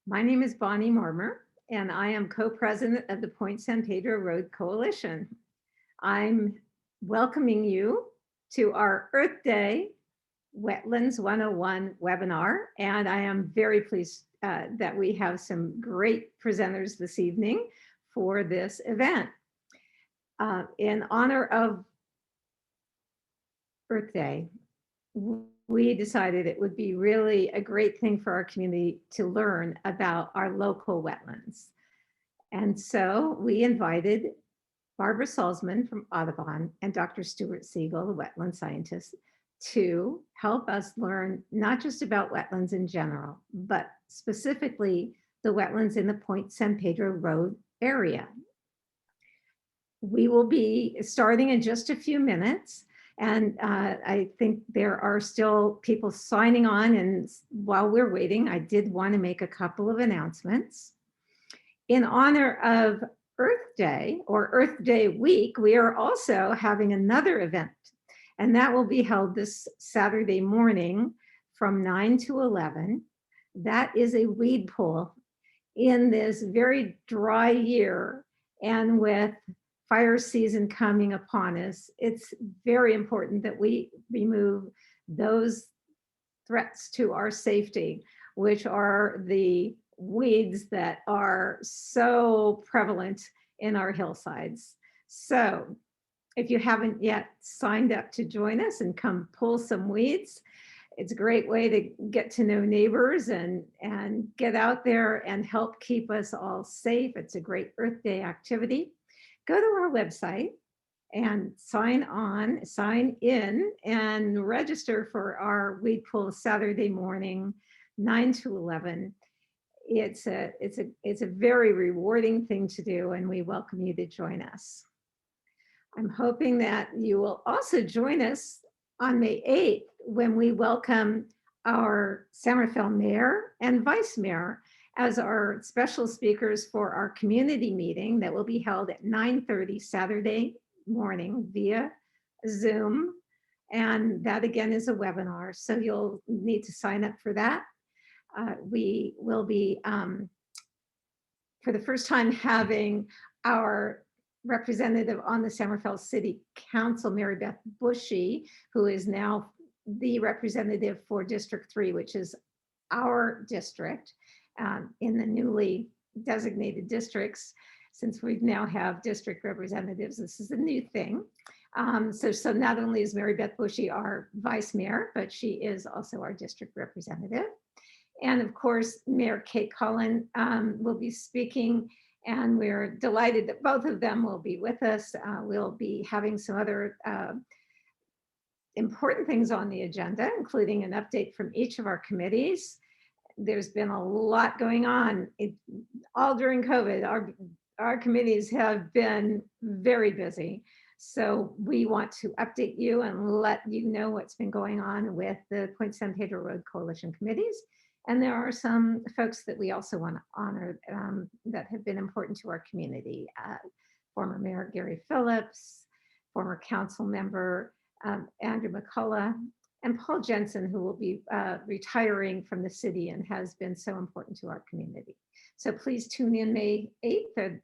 My name is Bonnie Marmer, and I am co-president of the Point San Pedro Road Coalition. I'm welcoming you to our Earth Day Wetlands 101 webinar, and I am very pleased that we have some great presenters this evening for this event. In honor of Earth Day, we decided it would be really a great thing for our community to learn about our local wetlands. And so we invited Barbara Salzman from Audubon and Dr. Stuart Siegel, the wetland scientist, to help us learn not just about wetlands in general, but specifically the wetlands in the Point San Pedro Road area. We will be starting in just a few minutes. And I think there are still people signing on. And while we're waiting, I did want to make a couple of announcements. In honor of Earth Day or Earth Day week, we are also having another event. And that will be held this Saturday morning from 9 to 11. That is a weed pull in this very dry year. And with fire season coming upon us, it's very important that we remove those threats to our safety, which are the weeds that are so prevalent in our hillsides. So if you haven't yet signed up to join us and come pull some weeds, it's a great way to get to know neighbors and get out there and help keep us all safe. It's a great Earth Day activity. Go to our website and sign in and register for our weed pull Saturday morning, 9 to 11. It's a very rewarding thing to do, and we welcome you to join us. I'm hoping that you will also join us on May 8th when we welcome our San Rafael Mayor and Vice Mayor as our special speakers for our community meeting that will be held at 9:30 Saturday morning via Zoom. And that again is a webinar, so you'll need to sign up for that. We will be, for the first time, having our representative on the San Rafael City Council, Mary Beth Bushy, who is now the representative for District 3, which is our district. In the newly designated districts, since we now have district representatives, this is a new thing. So not only is Mary Beth Bushy our vice mayor, but she is also our district representative. And of course, Mayor Kate Cullen will be speaking, and we're delighted that both of them will be with us. We'll be having some other important things on the agenda, including an update from each of our committees. There's been a lot going on all during COVID. Our committees have been very busy. So we want to update you and let you know what's been going on with the Point San Pedro Road Coalition committees. And there are some folks that we also want to honor that have been important to our community. Former Mayor Gary Phillips, former council member Andrew McCullough, and Paul Jensen, who will be retiring from the city and has been so important to our community. So please tune in May 8th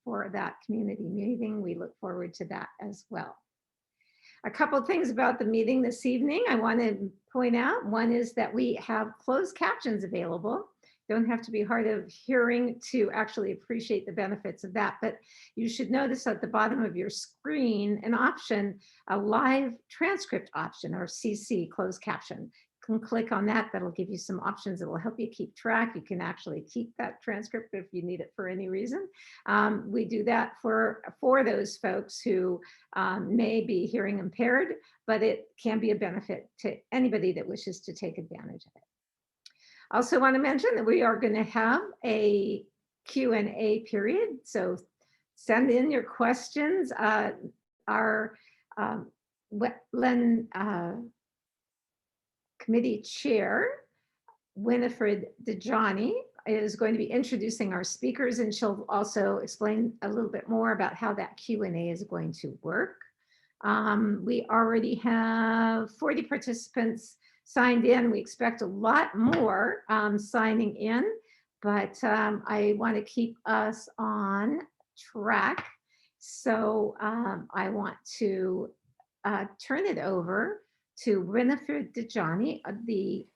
for that community meeting. We look forward to that as well. A couple of things about the meeting this evening I want to point out. One is that we have closed captions available. Don't have to be hard of hearing to actually appreciate the benefits of that, but you should notice at the bottom of your screen an option, a live transcript option, or CC, closed caption. You can click on that. That'll give you some options that will help you keep track. You can actually keep that transcript if you need it for any reason. We do that for those folks who may be hearing impaired, but it can be a benefit to anybody that wishes to take advantage of it. I also want to mention that we are going to have a Q&A period. So send in your questions. Our Wetland Committee Chair, Winifred DeJohnny, is going to be introducing our speakers, and she'll also explain a little bit more about how that Q&A is going to work. We already have 40 participants signed in. We expect a lot more signing in. but I want to keep us on track. So I want to turn it over to Winifred Dejani, the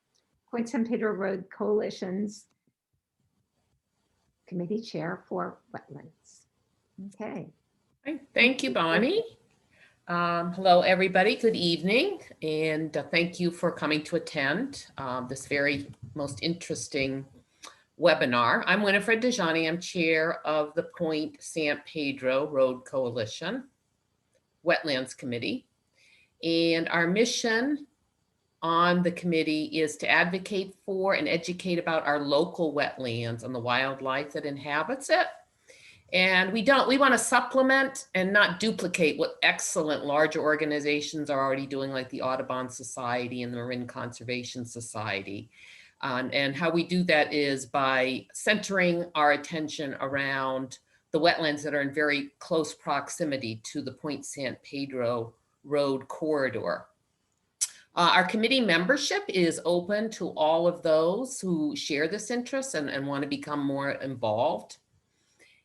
Point San Pedro Road Coalition's committee chair for wetlands. Okay. Thank you, Bonnie. Hello, everybody. Good evening, and thank you for coming to attend this very most interesting webinar. I'm Winifred Dejani. I'm chair of the Point San Pedro Road Coalition Wetlands Committee, and our mission on the committee is to advocate for and educate about our local wetlands and the wildlife that inhabits it. And we want to supplement and not duplicate what excellent larger organizations are already doing, like the Audubon Society and the Marine Conservation Society. And how we do that is by centering our attention around the wetlands that are in very close proximity to the Point San Pedro Road corridor. Our committee membership is open to all of those who share this interest and want to become more involved.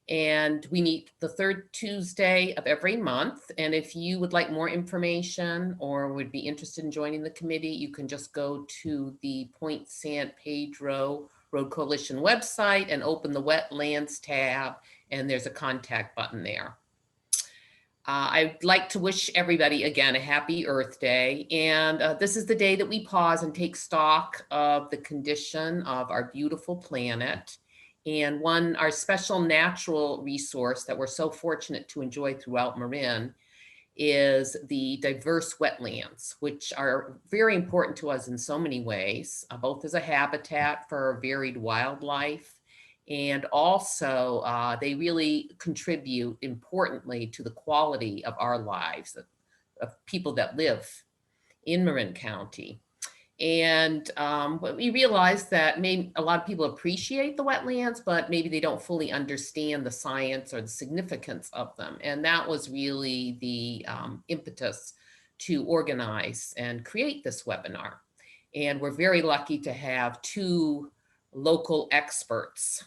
And we meet the third Tuesday of every month. And if you would like more information or would be interested in joining the committee, you can just go to the Point San Pedro Road Coalition website and open the Wetlands tab, and there's a contact button there. I'd like to wish everybody again a happy Earth Day. And this is the day that we pause and take stock of the condition of our beautiful planet. And our special natural resource that we're so fortunate to enjoy throughout Marin is the diverse wetlands, which are very important to us in so many ways, both as a habitat for varied wildlife, and also they really contribute importantly to the quality of our lives, of people that live in Marin County. And we realized that maybe a lot of people appreciate the wetlands, but maybe they don't fully understand the science or the significance of them. And that was really the impetus to organize and create this webinar. And we're very lucky to have two local experts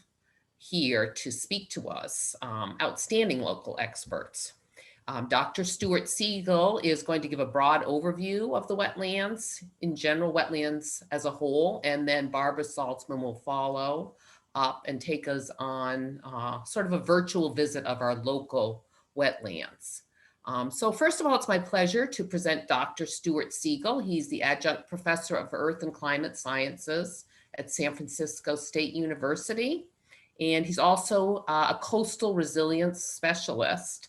here to speak to us, outstanding local experts. Dr. Stuart Siegel is going to give a broad overview of the wetlands, in general, wetlands as a whole, and then Barbara Saltzman will follow up and take us on sort of a virtual visit of our local wetlands. So first of all, it's my pleasure to present Dr. Stuart Siegel. He's the adjunct professor of Earth and Climate Sciences at San Francisco State University. And he's also a coastal resilience specialist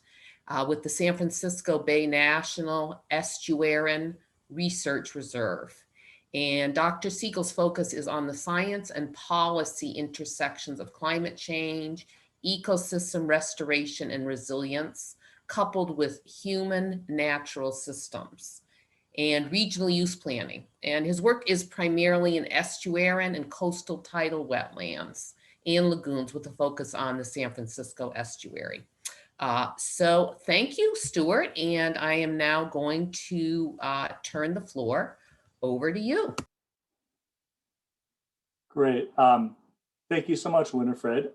with the San Francisco Bay National Estuarine Research Reserve. And Dr. Siegel's focus is on the science and policy intersections of climate change, ecosystem restoration and resilience, coupled with human natural systems and regional use planning. And his work is primarily in estuarine and coastal tidal wetlands and lagoons with a focus on the San Francisco estuary. So thank you, Stuart. And I am now going to turn the floor over to you. Great. Thank you so much, Winifred.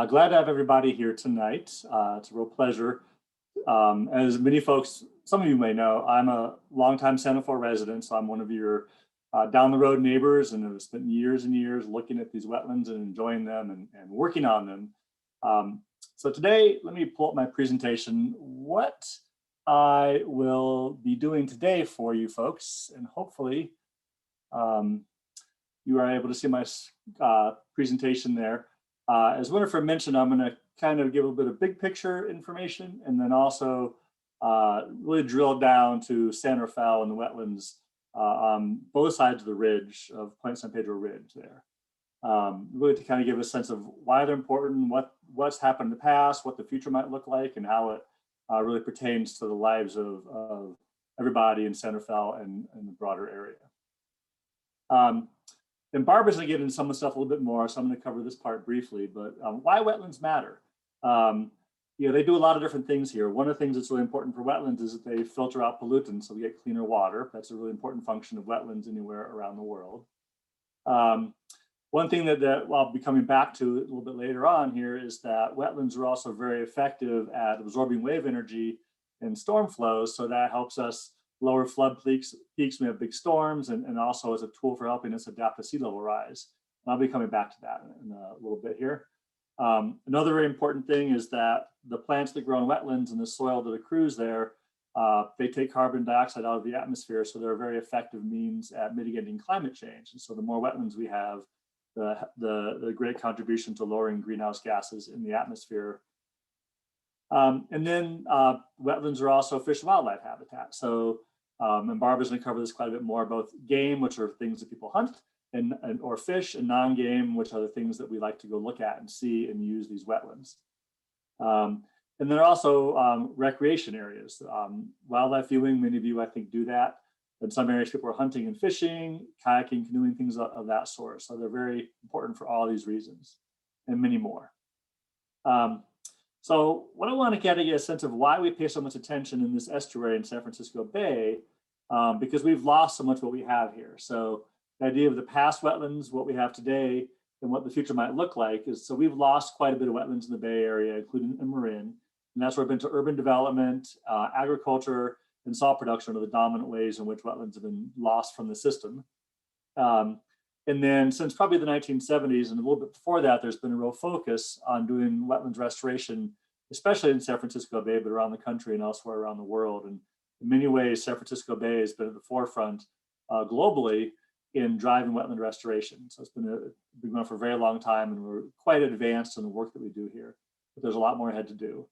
Glad to have everybody here tonight. It's a real pleasure. As many folks, some of you may know, I'm a longtime Santa Fe resident, so I'm one of your down the road neighbors, and have spent years and years looking at these wetlands and enjoying them and working on them. So today, let me pull up my presentation. What I will be doing today for you folks, and hopefully you are able to see my presentation there. As Winifred mentioned, I'm going to kind of give a bit of big picture information, and then also really drill down to San Rafael and the wetlands on both sides of the ridge of Point San Pedro Ridge there. Really to kind of give a sense of why they're important, what's happened in the past, what the future might look like, and how it really pertains to the lives of everybody in San Rafael and the broader area. And Barbara's going to get into some of the stuff a little bit more, so I'm going to cover this part briefly. But why wetlands matter? You know, they do a lot of different things here. One of the things that's really important for wetlands is that they filter out pollutants, so we get cleaner water. That's a really important function of wetlands anywhere around the world. One thing that I'll be coming back to a little bit later on here is that wetlands are also very effective at absorbing wave energy and storm flows. So that helps us lower flood peaks when we have big storms, and also as a tool for helping us adapt to sea level rise. And I'll be coming back to that in a little bit here. Another very important thing is that the plants that grow in wetlands and the soil that accrues there, they take carbon dioxide out of the atmosphere. So they're a very effective means at mitigating climate change. And so the more wetlands we have, the great contribution to lowering greenhouse gases in the atmosphere. And then wetlands are also fish and wildlife habitat. So, and Barbara's going to cover this quite a bit more, both game, which are things that people hunt, or fish, and non-game, which are the things that we like to go look at and see and use these wetlands. And then also recreation areas. Wildlife viewing, many of you I think do that. In some areas people are hunting and fishing, kayaking, canoeing, things of that sort. So they're very important for all these reasons and many more. So what I want to get a sense of why we pay so much attention in this estuary in San Francisco Bay, because we've lost so much what we have here. So the idea of the past wetlands, what we have today, and what the future might look like is, so we've lost quite a bit of wetlands in the Bay Area, including in Marin. And that's where we've been to urban development, agriculture, and salt production are the dominant ways in which wetlands have been lost from the system. And then since probably the 1970s and a little bit before that, there's been a real focus on doing wetlands restoration, especially in San Francisco Bay, but around the country and elsewhere around the world. And in many ways, San Francisco Bay has been at the forefront globally in driving wetland restoration. So it's been going on for a very long time, and we're quite advanced in the work that we do here, but there's a lot more ahead to do.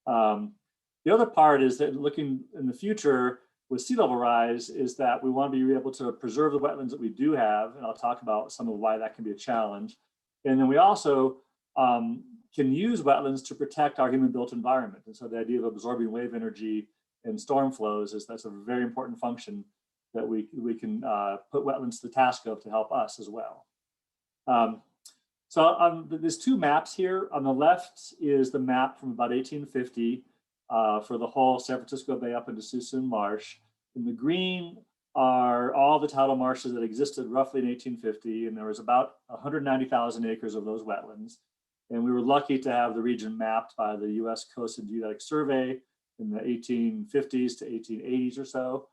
The other part is that looking in the future with sea level rise is that we want to be able to preserve the wetlands that we do have, and I'll talk about some of why that can be a challenge. And then we also can use wetlands to protect our human-built environment. And so the idea of absorbing wave energy and storm flows that's a very important function that we can put wetlands to the task of to help us as well. So there's two maps here. On the left is the map from about 1850 for the whole San Francisco Bay up into Salzman Marsh. In the green are all the tidal marshes that existed roughly in 1850, and there was about 190,000 acres of those wetlands. And we were lucky to have the region mapped by the U.S. Coast and Geodetic Survey in the 1850s to 1880s or so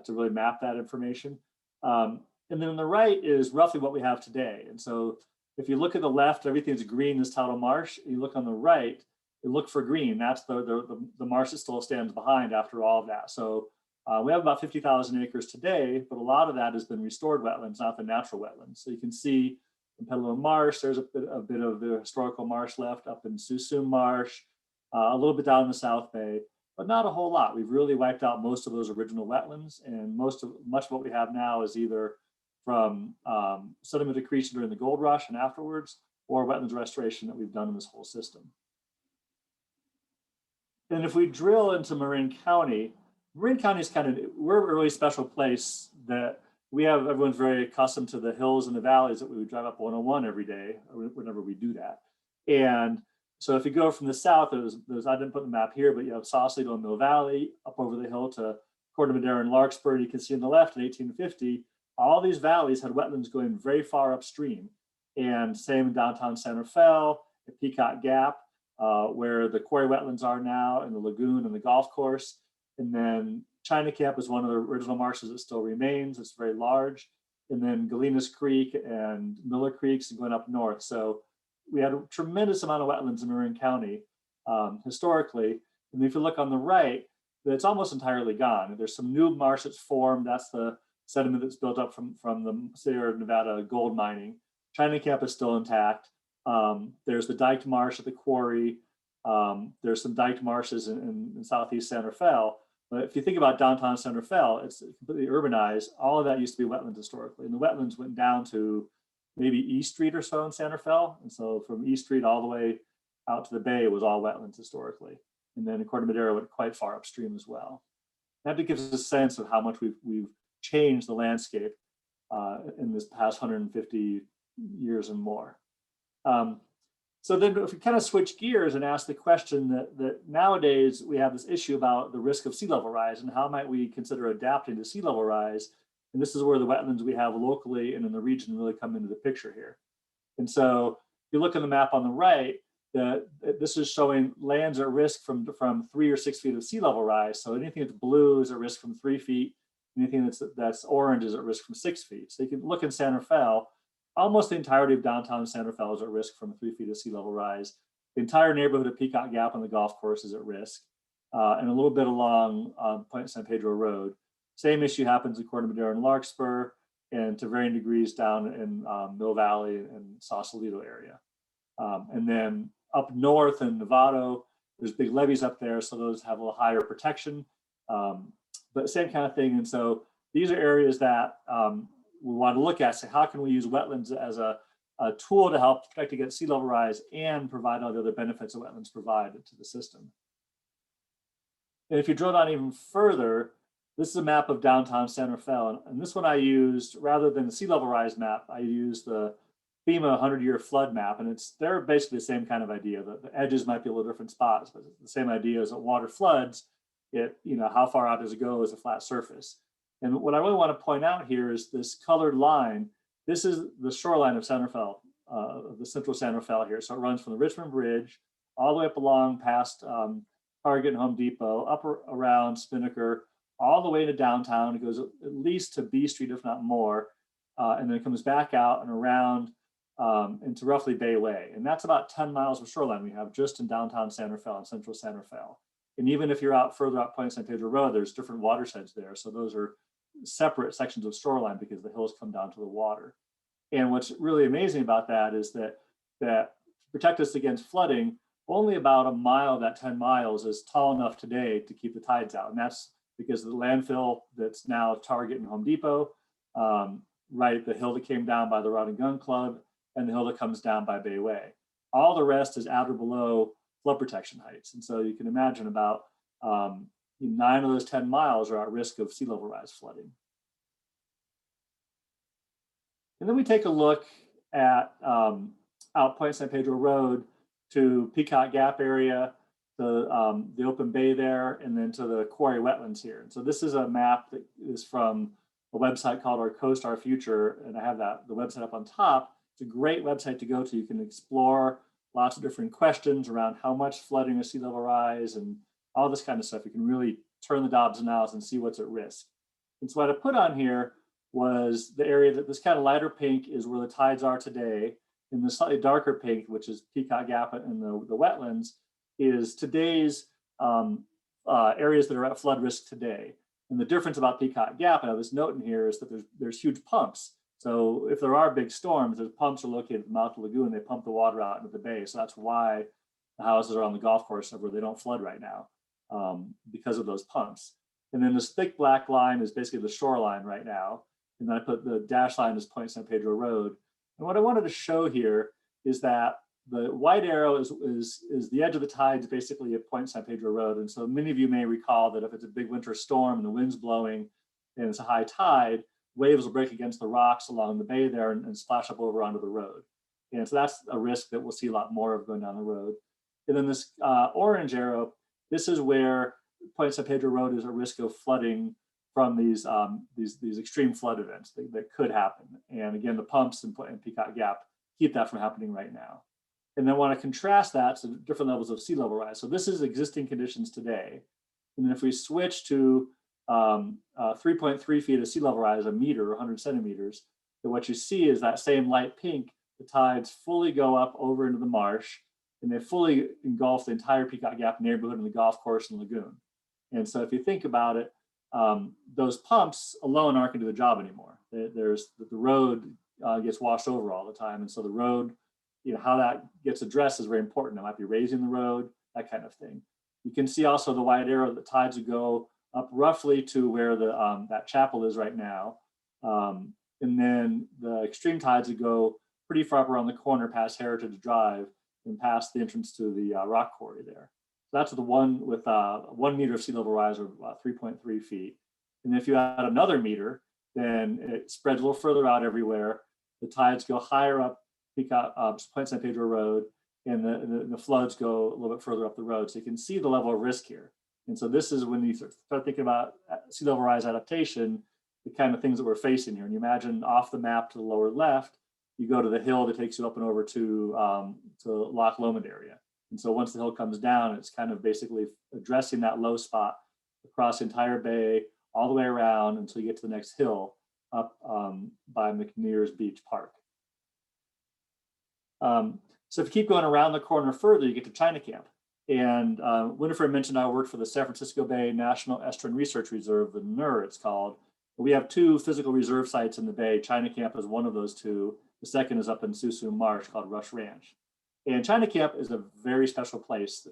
to really map that information. And then on the right is roughly what we have today. And so if you look at the left, everything's green, this tidal marsh. You look on the right, you look for green. That's the marsh that still stands behind after all of that. So we have about 50,000 acres today, but a lot of that has been restored wetlands, not the natural wetlands. So you can see in Petaluma Marsh, there's a bit of the historical marsh left up in Salzman Marsh, a little bit down in the South Bay, but not a whole lot. We've really wiped out most of those original wetlands, and much of what we have now is either from sediment accretion during the gold rush and afterwards, or wetlands restoration that we've done in this whole system. And if we drill into Marin County is we're a really special place that we have. Everyone's very accustomed to the hills and the valleys that we would drive up 101 every day, or whenever we do that. And so if you go from the south, there's I didn't put the map here, but you have Sausalito and Mill Valley up over the hill to Corte Madera and Larkspur. You can see on the left in 1850, all these valleys had wetlands going very far upstream. And same in downtown Santa Fe, at Peacock Gap, where the quarry wetlands are now, and the lagoon and the golf course. And then China Camp is one of the original marshes that still remains. It's very large. And then Galenas Creek and Miller Creeks going up north. So we had a tremendous amount of wetlands in Marin County historically. And if you look on the right, it's almost entirely gone. There's some new marsh that's formed. That's the sediment that's built up from the Sierra Nevada gold mining. China Camp is still intact. There's the diked marsh at the quarry. There's some diked marshes in southeast Santa Fe. But if you think about downtown Santa Fe, it's completely urbanized. All of that used to be wetlands historically. And the wetlands went down to maybe East Street or so in Santa Fe. And so from East Street all the way out to the bay was all wetlands historically. And then Corte Madera went quite far upstream as well. That gives us a sense of how much we've changed the landscape in this past 150 years and more. So then if we kind of switch gears and ask the question that nowadays we have this issue about the risk of sea level rise and how might we consider adapting to sea level rise. And this is where the wetlands we have locally and in the region really come into the picture here. And so if you look at the map on the right, this is showing lands at risk from 3 or 6 feet of sea level rise. So anything that's blue is at risk from 3 feet. Anything that's orange is at risk from 6 feet. So you can look in San Rafael, almost the entirety of downtown San Rafael is at risk from 3 feet of sea level rise. The entire neighborhood of Peacock Gap on the golf course is at risk, and a little bit along Point San Pedro Road. Same issue happens in Corte Madera and Larkspur, and to varying degrees down in Mill Valley and Sausalito area. And then up north in Novato, there's big levees up there, so those have a little higher protection. But same kind of thing. And so these are areas that we want to look at. So how can we use wetlands as a tool to help protect against sea level rise and provide all the other benefits that wetlands provide to the system? And if you drill down even further, this is a map of downtown San Rafael. And this one I used, rather than the sea level rise map, I used the Fema 100-year flood map. And they're basically the same kind of idea. The edges might be a little different spots, but the same idea is that water floods, how far out does it go as a flat surface? And what I really want to point out here is this colored line. This is the shoreline of San Rafael, of the central San Rafael here. So it runs from the Richmond Bridge all the way up along past Target and Home Depot, up around Spinnaker, all the way to downtown. It goes at least to B Street, if not more, and then it comes back out and around into roughly Bay Way. And that's about 10 miles of shoreline we have just in downtown San Rafael and central San Rafael. And even if you're out further out Point San Pedro Road, there's different watersheds there. So those are separate sections of shoreline because the hills come down to the water. And what's really amazing about that is that to protect us against flooding, only about a mile of that 10 miles is tall enough today to keep the tides out. And that's because of the landfill that's now Target and Home Depot, right? The hill that came down by the Rod and Gun Club and the hill that comes down by Bay Way. All the rest is at or below flood protection heights. And so you can imagine about 9 of those 10 miles are at risk of sea level rise flooding. And then we take a look at out Point San Pedro Road to Peacock Gap area, to the open bay there, and then to the quarry wetlands here. And so this is a map that is from a website called Our Coast, Our Future, and I have the website up on top. It's a great website to go to. You can explore lots of different questions around how much flooding or sea level rise and all this kind of stuff. You can really turn the Dobbs analysis and see what's at risk. And so what I put on here was the area that this kind of lighter pink is where the tides are today. And the slightly darker pink, which is Peacock Gap and the wetlands, is today's areas that are at flood risk today. And the difference about Peacock Gap, I have this note in here, is that there's huge pumps. So if there are big storms, those pumps are located at the mouth of the lagoon. They pump the water out into the bay. So that's why the houses are on the golf course where they don't flood right now, because of those pumps. And then this thick black line is basically the shoreline right now. And then I put the dash line as Point San Pedro Road. And what I wanted to show here is that the white arrow is the edge of the tides basically at Point San Pedro Road. And so many of you may recall that if it's a big winter storm and the wind's blowing and it's a high tide, waves will break against the rocks along the bay there and splash up over onto the road. And so that's a risk that we'll see a lot more of going down the road. And then this orange arrow, this is where Point San Pedro Road is at risk of flooding from these extreme flood events that could happen. And again, the pumps in Peacock Gap keep that from happening right now. And then I want to contrast that to different levels of sea level rise. So this is existing conditions today. And then if we switch to 3.3 feet of sea level rise, a meter, 100 centimeters, then what you see is that same light pink, the tides fully go up over into the marsh, and they fully engulf the entire Peacock Gap neighborhood and the golf course and lagoon. And so if you think about it, those pumps alone aren't going to do the job anymore. The road gets washed over all the time. And so the road, how that gets addressed is very important. It might be raising the road, that kind of thing. You can see also the white arrow, the tides would go up roughly to where that chapel is right now. And then the extreme tides would go pretty far up around the corner past Heritage Drive and past the entrance to the rock quarry there. So that's the one with 1 meter of sea level rise, or about 3.3 feet. And if you add another meter, then it spreads a little further out everywhere. The tides go higher up Point San Pedro Road, and the floods go a little bit further up the road. So you can see the level of risk here. And so this is when you start thinking about sea level rise adaptation, the kind of things that we're facing here. And you imagine off the map to the lower left, you go to the hill that takes you up and over to Loch Lomond area. And so once the hill comes down, it's kind of basically addressing that low spot across the entire bay, all the way around until you get to the next hill up by McNear's Beach Park. So if you keep going around the corner further, you get to China Camp. And Winifred mentioned I worked for the San Francisco Bay National Estuarine Research Reserve, the NER it's called. We have 2 physical reserve sites in the bay. China Camp is one of those 2. The second is up in Susu Marsh called Rush Ranch. And China Camp is a very special place.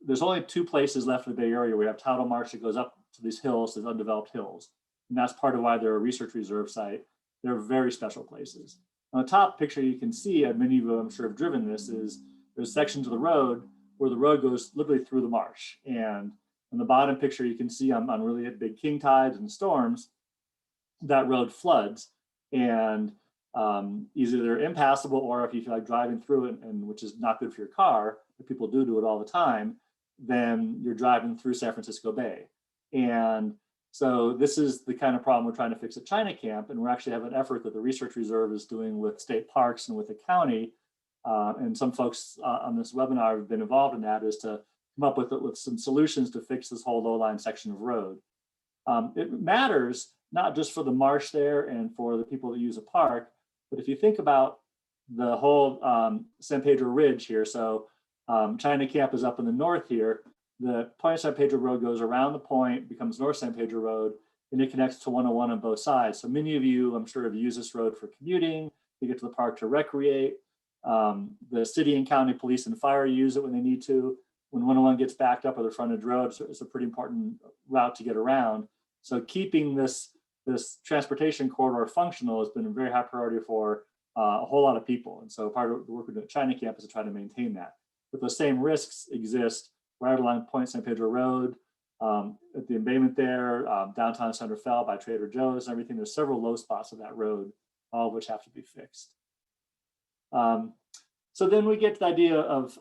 There's only 2 places left in the Bay Area where we have Tidal Marsh that goes up to these hills, these undeveloped hills. And that's part of why they're a research reserve site. They're very special places. On the top picture you can see, and many of you I'm sure have driven this, is there's sections of the road where the road goes literally through the marsh. And in the bottom picture, you can see on really big king tides and storms, that road floods. And either they're impassable, or if you feel like driving through it, and which is not good for your car, but people do it all the time, then you're driving through San Francisco Bay. And so this is the kind of problem we're trying to fix at China Camp. And we actually have an effort that the Research Reserve is doing with state parks and with the county. And some folks on this webinar have been involved in that, is to come up with some solutions to fix this whole low-lying section of road. It matters not just for the marsh there and for the people that use a park, but if you think about the whole San Pedro Ridge here, so China Camp is up in the north here, the Point San Pedro Road goes around the point, becomes North San Pedro Road, and it connects to 101 on both sides. So many of you, I'm sure, have used this road for commuting, to get to the park to recreate. The city and county police and fire use it when they need to. When 101 gets backed up or the frontage road, so it's a pretty important route to get around. So keeping this transportation corridor functional has been a very high priority for a whole lot of people. And so part of the work we do at China Camp is to try to maintain that. But those same risks exist right along Point San Pedro Road, at the embayment there, downtown Center Fell by Trader Joe's and everything. There's several low spots of that road, all of which have to be fixed. So then we get to the idea of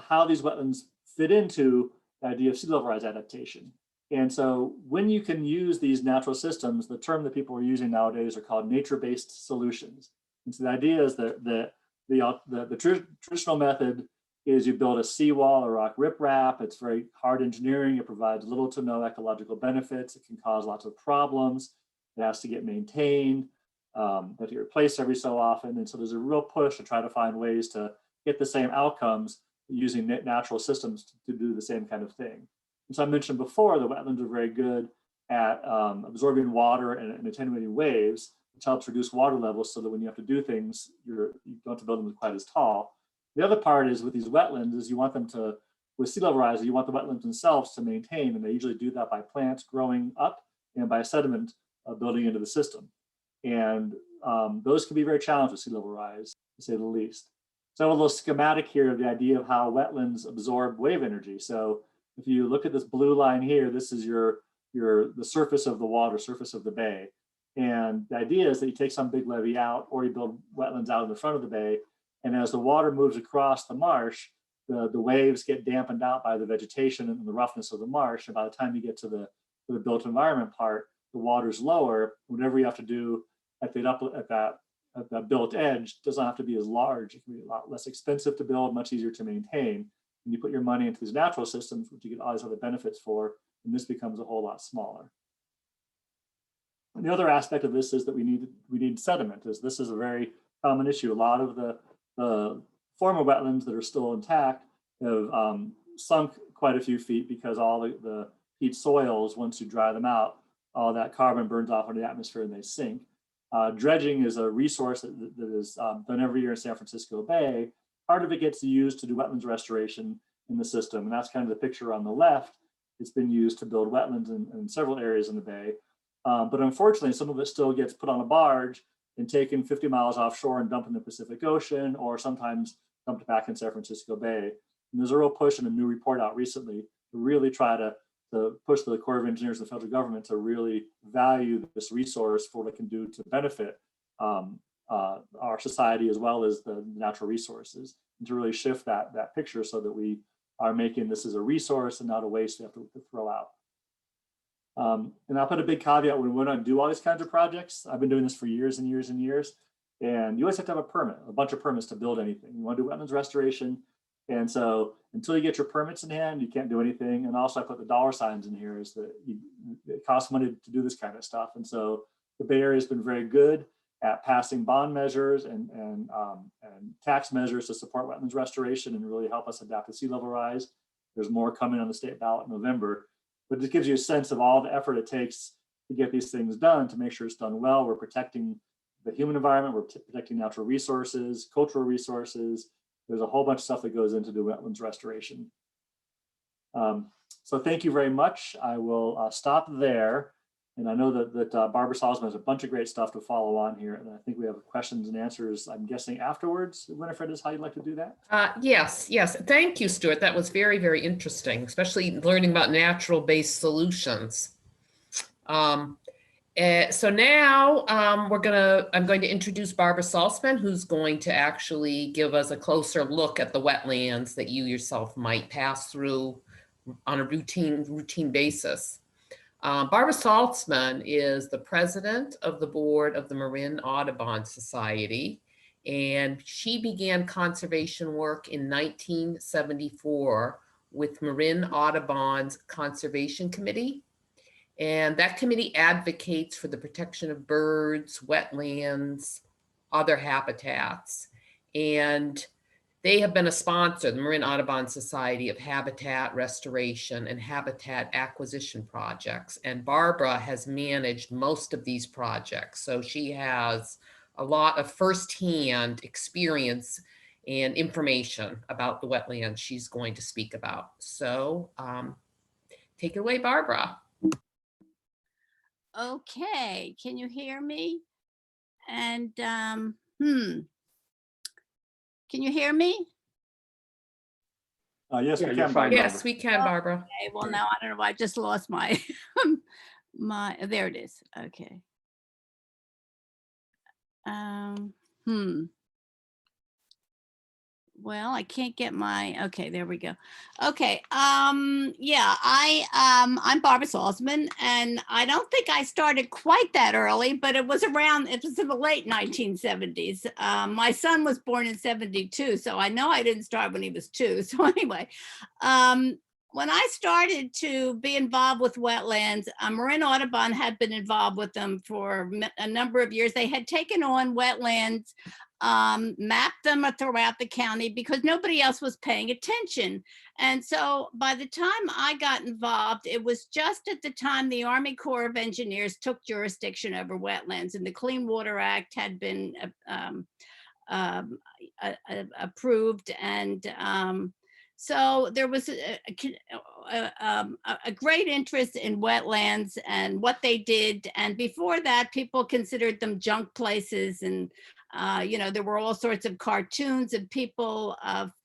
how these wetlands fit into the idea of sea level rise adaptation. And so when you can use these natural systems, the term that people are using nowadays are called nature-based solutions. And so the idea is that the traditional method is you build a seawall or rock riprap. It's very hard engineering. It provides little to no ecological benefits. It can cause lots of problems. It has to get maintained, that you replace every so often. And so there's a real push to try to find ways to get the same outcomes using natural systems to do the same kind of thing. And so I mentioned before, the wetlands are very good at absorbing water and attenuating waves, which helps reduce water levels so that when you have to do things, you don't have to build them quite as tall. The other part is with these wetlands is you want them to, with sea level rise, you want the wetlands themselves to maintain, and they usually do that by plants growing up and by sediment building into the system. And those can be very challenging with sea level rise, to say the least. So I have a little schematic here of the idea of how wetlands absorb wave energy. So if you look at this blue line here, this is the surface of the water, surface of the bay. And the idea is that you take some big levee out, or you build wetlands out in the front of the bay. And as the water moves across the marsh, the waves get dampened out by the vegetation and the roughness of the marsh. And by the time you get to the built environment part, the water's lower. Whatever you have to do at that built edge doesn't have to be as large. It can be a lot less expensive to build, much easier to maintain. And you put your money into these natural systems, which you get all these other benefits for, and this becomes a whole lot smaller. And the other aspect of this is that we need sediment. This is a very common issue. A lot of the former wetlands that are still intact have sunk quite a few feet because all the peat soils, once you dry them out, all that carbon burns off into the atmosphere and they sink. Dredging is a resource that is done every year in San Francisco Bay. Part of it gets used to do wetlands restoration in the system, and that's kind of the picture on the left. It's been used to build wetlands in several areas in the bay. But unfortunately, some of it still gets put on a barge and taken 50 miles offshore and dumped in the Pacific Ocean, or sometimes dumped back in San Francisco Bay. And there's a real push in a new report out recently to really try to push the Corps of Engineers and the federal government to really value this resource for what it can do to benefit our society as well as the natural resources, and to really shift that picture so that we are making this as a resource and not a waste we have to throw out. And I'll put a big caveat when we want to do all these kinds of projects. I've been doing this for years and years and years. And you always have to have a permit, a bunch of permits to build anything. You want to do wetlands restoration. And so until you get your permits in hand, you can't do anything. And also I put the dollar signs in here is that it costs money to do this kind of stuff. And so the Bay Area has been very good at passing bond measures and tax measures to support wetlands restoration and really help us adapt to sea level rise. There's more coming on the state ballot in November, but it gives you a sense of all the effort it takes to get these things done, to make sure it's done well. We're protecting the human environment, we're protecting natural resources, cultural resources. There's a whole bunch of stuff that goes into the wetlands restoration. So thank you very much. I will stop there. And I know that Barbara Salzman has a bunch of great stuff to follow on here. And I think we have questions and answers, I'm guessing, afterwards. Winifred, is how you'd like to do that? Yes. Thank you, Stuart. That was very, very interesting, especially learning about natural-based solutions. So now I'm going to introduce Barbara Saltzman, who's going to actually give us a closer look at the wetlands that you yourself might pass through on a routine basis. Barbara Saltzman is the president of the board of the Marin Audubon Society, and she began conservation work in 1974 with Marin Audubon's Conservation Committee. And that committee advocates for the protection of birds, wetlands, other habitats. And they have been a sponsor, the Marin Audubon Society, of habitat restoration and habitat acquisition projects. And Barbara has managed most of these projects. So she has a lot of firsthand experience and information about the wetlands she's going to speak about. So take it away, Barbara. Okay, can you hear me? And can you hear me? Yes, Yeah, we you're can. fine, Barbara. Yes, we can, Barbara. Okay, well now I don't know, I just lost my, there it is, okay. Well, I can't get my, okay, there we go. Okay, yeah, I'm Barbara Salzman, and I don't think I started quite that early, but it was in the late 1970s. My son was born in 72, so I know I didn't start when he was 2. So anyway, when I started to be involved with wetlands, Marin Audubon had been involved with them for a number of years. They had taken on wetlands, mapped them throughout the county because nobody else was paying attention. And so by the time I got involved, it was just at the time the Army Corps of Engineers took jurisdiction over wetlands, and the Clean Water Act had been approved. And so there was a great interest in wetlands and what they did. And before that, people considered them junk places. And, you know, there were all sorts of cartoons of people,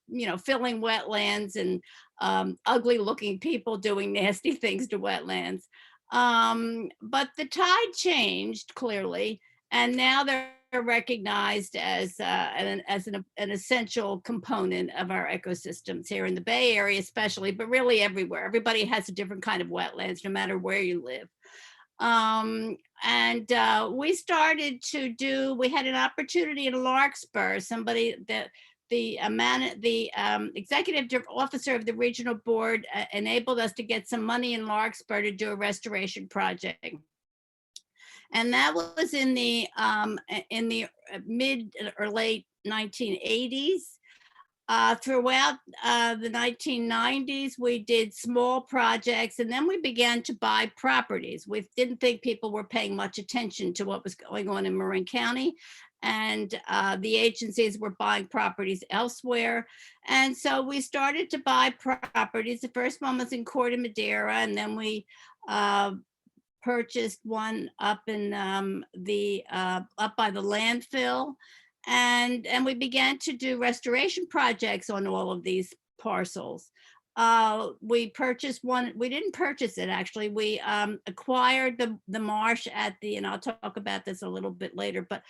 you know, filling wetlands and ugly looking people doing nasty things to wetlands. But the tide changed clearly. And now they're recognized as an essential component of our ecosystems here in the Bay Area especially, but really everywhere. Everybody has a different kind of wetlands, no matter where you live. We started to do, we had an opportunity in Larkspur, somebody that the executive officer of the regional board enabled us to get some money in Larkspur to do a restoration project. And that was in the mid or late 1980s. Throughout the 1990s, we did small projects, and then we began to buy properties. We didn't think people were paying much attention to what was going on in Marin County, and the agencies were buying properties elsewhere. And so we started to buy properties. The first one was in Corte Madera, and then we purchased one up in up by the landfill, and we began to do restoration projects on all of these parcels. We purchased one. We didn't purchase it, actually. We acquired the marsh at the, and I'll talk about this a little bit later, but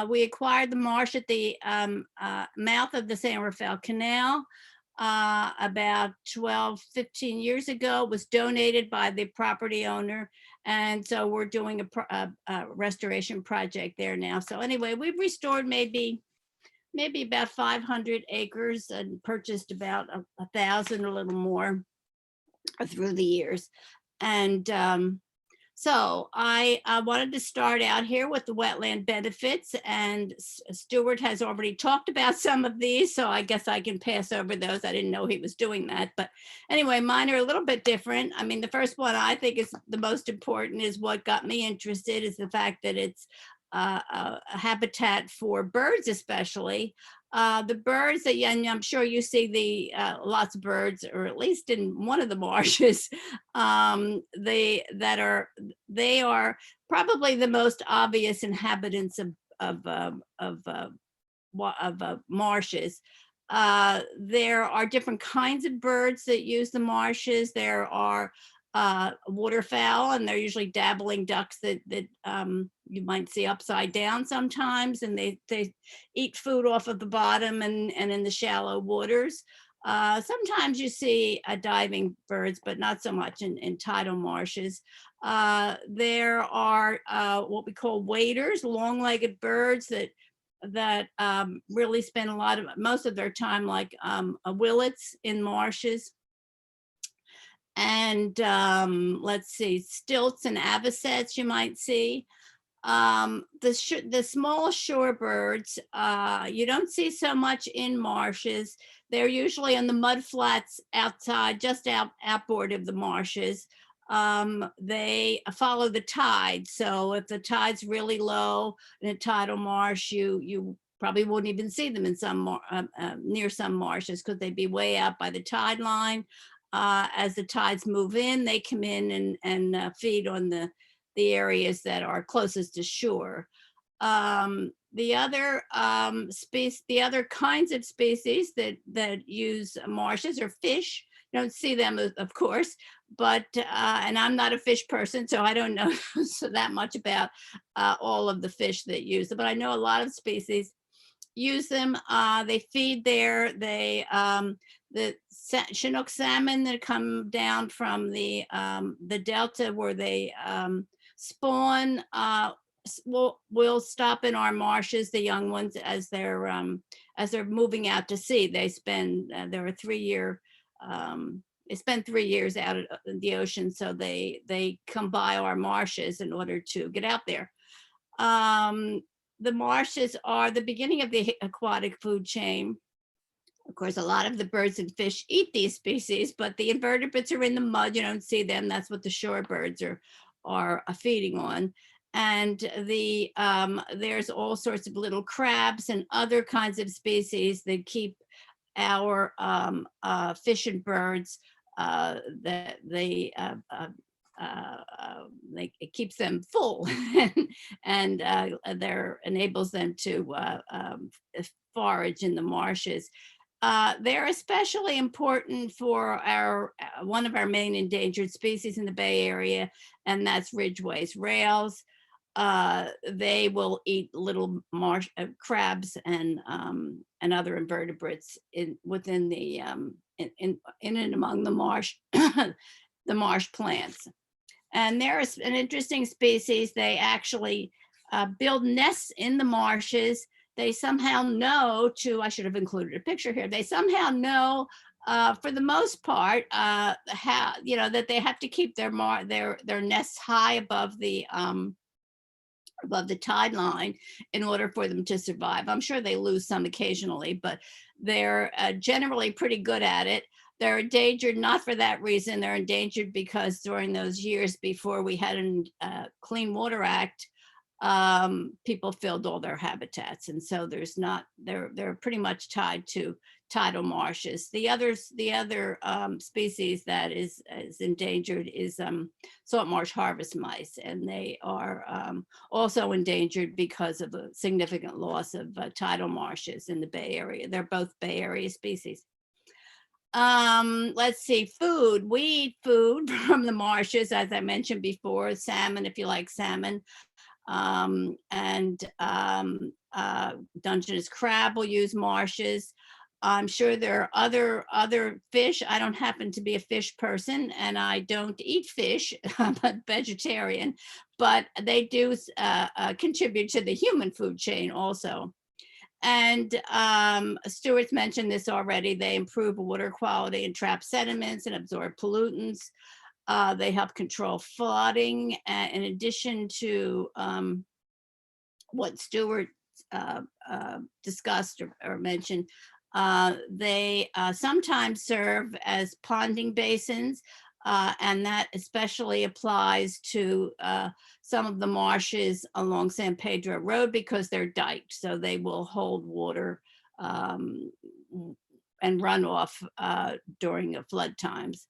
we acquired the marsh at the mouth of the San Rafael Canal. about 12, 15 years ago. It was donated by the property owner. And so we're doing a restoration project there now. So anyway, we've restored maybe about 500 acres and purchased about 1,000, a little more through the years. And so I wanted to start out here with the wetland benefits, and Stuart has already talked about some of these, so I guess I can pass over those. I didn't know he was doing that, but anyway, mine are a little bit different. I mean, the first one I think is the most important, is what got me interested, is the fact that it's a habitat for birds, especially. The birds that, and I'm sure you see the lots of birds, or at least in one of the marshes, they are probably the most obvious inhabitants of marshes. There are different kinds of birds that use the marshes. There are waterfowl, and they're usually dabbling ducks that you might see upside down sometimes, and they eat food off of the bottom and in the shallow waters. Sometimes you see diving birds, but not so much in tidal marshes. There are what we call waders, long-legged birds that really spend most of their time, like willets, in marshes. And let's see, stilts and avocets you might see. The small shorebirds, you don't see so much in marshes. They're usually on the mud flats outside, just outboard of the marshes. They follow the tide. So if the tide's really low in a tidal marsh, you probably wouldn't even see them in some near some marshes, because they'd be way out by the tide line. As the tides move in, they come in and feed on the areas that are closest to shore. The other the other kinds of species that use marshes are fish. You don't see them, of course, but and I'm not a fish person, so I don't know so that much about all of the fish that use them, but I know a lot of species use them. They feed there. The Chinook salmon that come down from the delta where they spawn will stop in our marshes, the young ones, as they're moving out to sea. They spend they're a 3-year they spend 3 years out in the ocean, so they come by our marshes in order to get out there. The marshes are the beginning of the aquatic food chain. Of course, a lot of the birds and fish eat these species, but the invertebrates are in the mud. You don't see them. That's what the shorebirds are feeding on. And there's all sorts of little crabs and other kinds of species that keep our fish and birds, that it keeps them full and enables them to forage in the marshes. They're especially important for one of our main endangered species in the Bay Area, and that's Ridgway's rails. They will eat little marsh crabs and other invertebrates within the in and among the marsh the marsh plants. And there's an interesting species. They actually build nests in the marshes. They somehow know I should have included a picture here. They somehow know, for the most part, how, that they have to keep their nests high above the tide line in order for them to survive. I'm sure they lose some occasionally, but they're generally pretty good at it. They're endangered not for that reason. They're endangered because during those years before we had a Clean Water Act, people filled all their habitats, and so they're pretty much tied to tidal marshes. The other species that is endangered is salt marsh harvest mice, and they are also endangered because of a significant loss of tidal marshes in the Bay Area. They're both Bay Area species. Let's see, food. We eat food from the marshes, as I mentioned before, salmon, if you like salmon. Dungeness crab will use marshes. I'm sure there are other fish. I don't happen to be a fish person, and I don't eat fish. I'm a vegetarian, but they do contribute to the human food chain also. And Stuart's mentioned this already. They improve water quality and trap sediments and absorb pollutants. They help control flooding. In addition to what Stuart discussed or mentioned, they sometimes serve as ponding basins, and that especially applies to some of the marshes along San Pedro Road because they're diked, so they will hold water and runoff during flood times.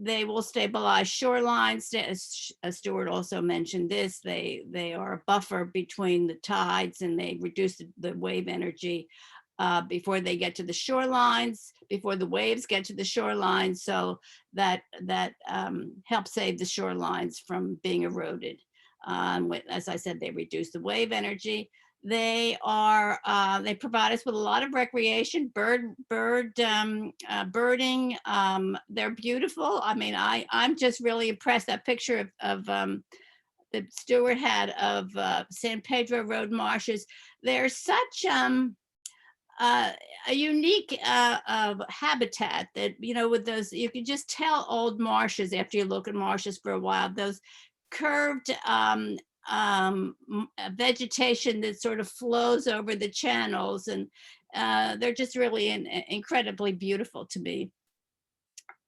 They will stabilize shorelines. As Stuart also mentioned this, they are a buffer between the tides, and they reduce the wave energy before they get to the shorelines, before the waves get to the shorelines, so that helps save the shorelines from being eroded. As I said, they reduce the wave energy. They provide us with a lot of recreation, birding. They're beautiful. I mean, I'm just really impressed. That picture of that Stuart had of San Pedro Road marshes. They're such a unique habitat that, you know, with those, you can just tell old marshes after you look at marshes for a while. Those curved vegetation that sort of flows over the channels, and they're just really incredibly beautiful to me.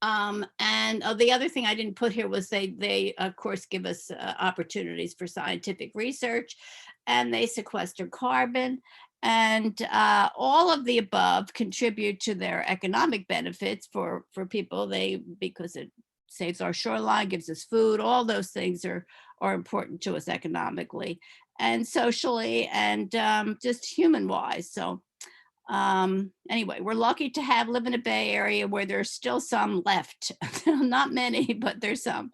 And the other thing I didn't put here was they of course give us opportunities for scientific research, and they sequester carbon, and all of the above contribute to their economic benefits for people. Because it saves our shoreline, gives us food. All those things are important to us economically and socially, and just human wise. So anyway, we're lucky to live in a Bay Area where there's still some left. Not many, but there's some.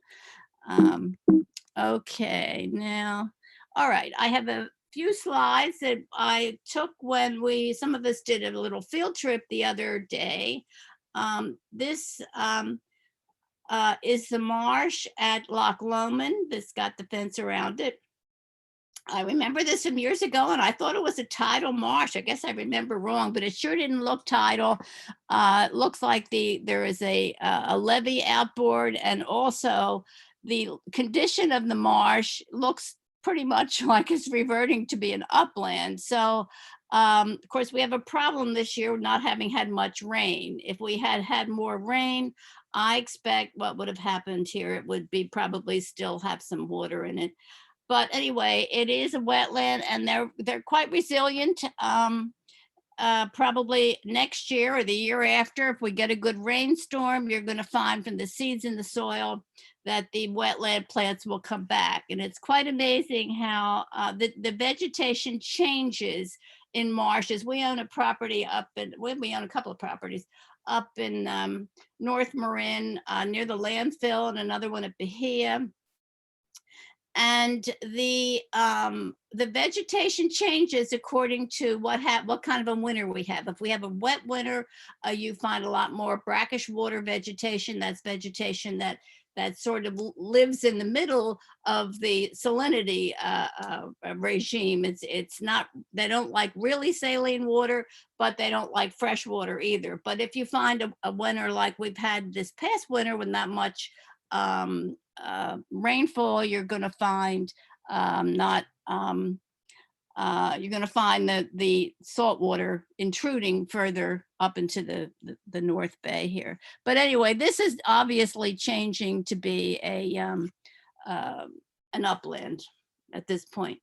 Okay, now, all right, I have a few slides that I took when some of us did a little field trip the other day. This is the marsh at Loch Lomond. This got the fence around it. I remember this from years ago, and I thought it was a tidal marsh. I guess I remember wrong, but it sure didn't look tidal. It looks like there is a levee outboard, and also the condition of the marsh looks pretty much like it's reverting to be an upland. So, of course, we have a problem this year not having had much rain. If we had had more rain, I expect what would have happened here, it would be probably still have some water in it. But anyway, it is a wetland, and they're quite resilient. Probably next year or the year after, if we get a good rainstorm, you're going to find from the seeds in the soil that the wetland plants will come back. And it's quite amazing how the vegetation changes in marshes. We own a property we own a couple of properties up in North Marin near the landfill, and another one at Bahia. And the vegetation changes according to what kind of a winter we have. If we have a wet winter, you find a lot more brackish water vegetation. That's vegetation that sort of lives in the middle of the salinity regime. It's not, they don't like really saline water, but they don't like fresh water either. But if you find a winter like we've had this past winter with not much rainfall, you're going to find you're going to find the salt water intruding further up into the North Bay here. But anyway, this is obviously changing to be an upland at this point.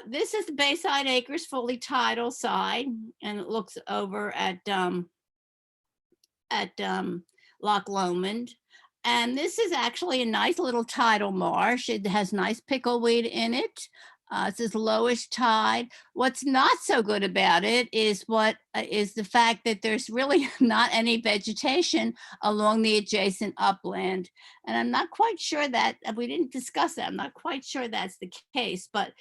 This is the Bayside Acres fully tidal side, and it looks over at Loch Lomond. And this is actually a nice little tidal marsh. It has nice pickleweed in it. It's this lowish tide. What's not so good about it is the fact that there's really not any vegetation along the adjacent upland. And I'm not quite sure that, we didn't discuss that, I'm not quite sure that's the case, but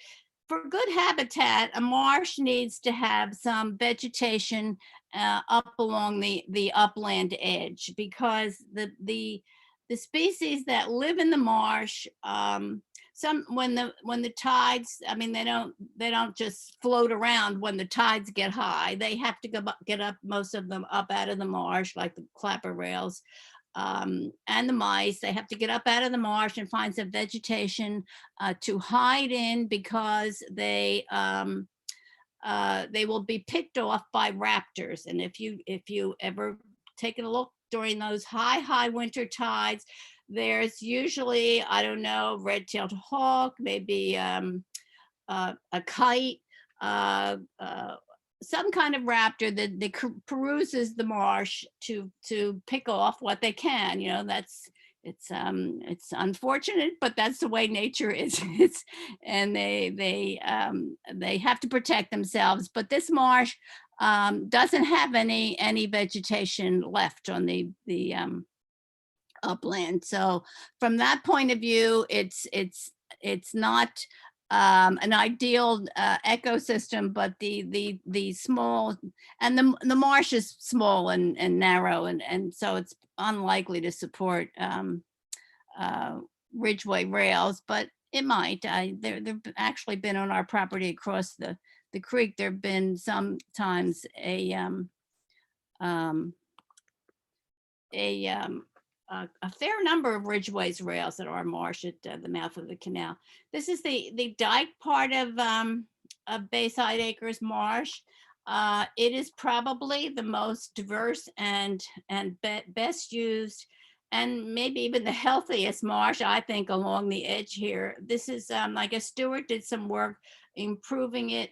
for good habitat, a marsh needs to have some vegetation up along the upland edge, because the species that live in the marsh, when the tides, I mean, they don't just float around when the tides get high. They have to get up, most of them up out of the marsh, like the clapper rails. And the mice, they have to get up out of the marsh and find some vegetation to hide in, because they will be picked off by raptors. And if you ever taken a look during those high winter tides, there's usually, I don't know, red-tailed hawk, maybe a kite, some kind of raptor that peruses the marsh to pick off what they can. You know, it's unfortunate, but that's the way nature is. And they have to protect themselves. But this marsh doesn't have any vegetation left on the upland. So from that point of view, it's not an ideal ecosystem, but the small, and the marsh is small and narrow, and so it's unlikely to support ridgeway rails, but it might. They've actually been on our property across the creek. There've been sometimes a fair number of ridgeways rails at our marsh at the mouth of the canal. This is the dike part of Bayside Acres Marsh. It is probably the most diverse and best used, and maybe even the healthiest marsh, I think, along the edge here. This is, I guess Stuart did some work improving it,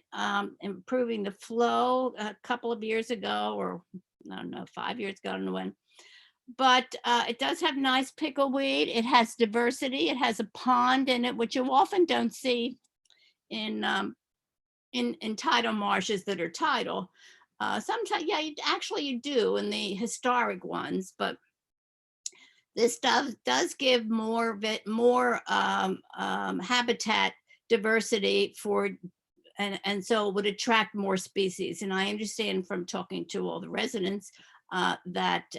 improving the flow a couple of years ago, or I don't know, 5 years ago, I don't know when. But it does have nice pickleweed. It has diversity. It has a pond in it, which you often don't see in tidal marshes that are tidal. Sometimes, yeah, you do in the historic ones, but this stuff does give more habitat diversity for, and so it would attract more species. And I understand from talking to all the residents that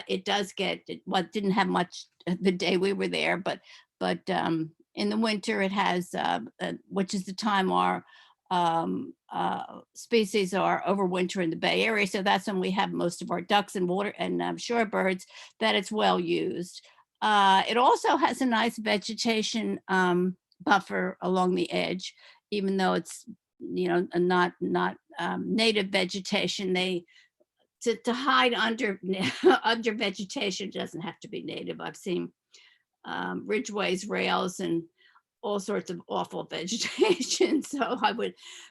it does get, what didn't have much the day we were there, but in the winter it has, which is the time our species are overwinter in the Bay Area. So that's when we have most of our ducks and water and shorebirds, that it's well used. It also has a nice vegetation buffer along the edge, even though it's, you know, not native vegetation. To hide under under vegetation doesn't have to be native. I've seen ridgeways, rails, and all sorts of awful vegetation. So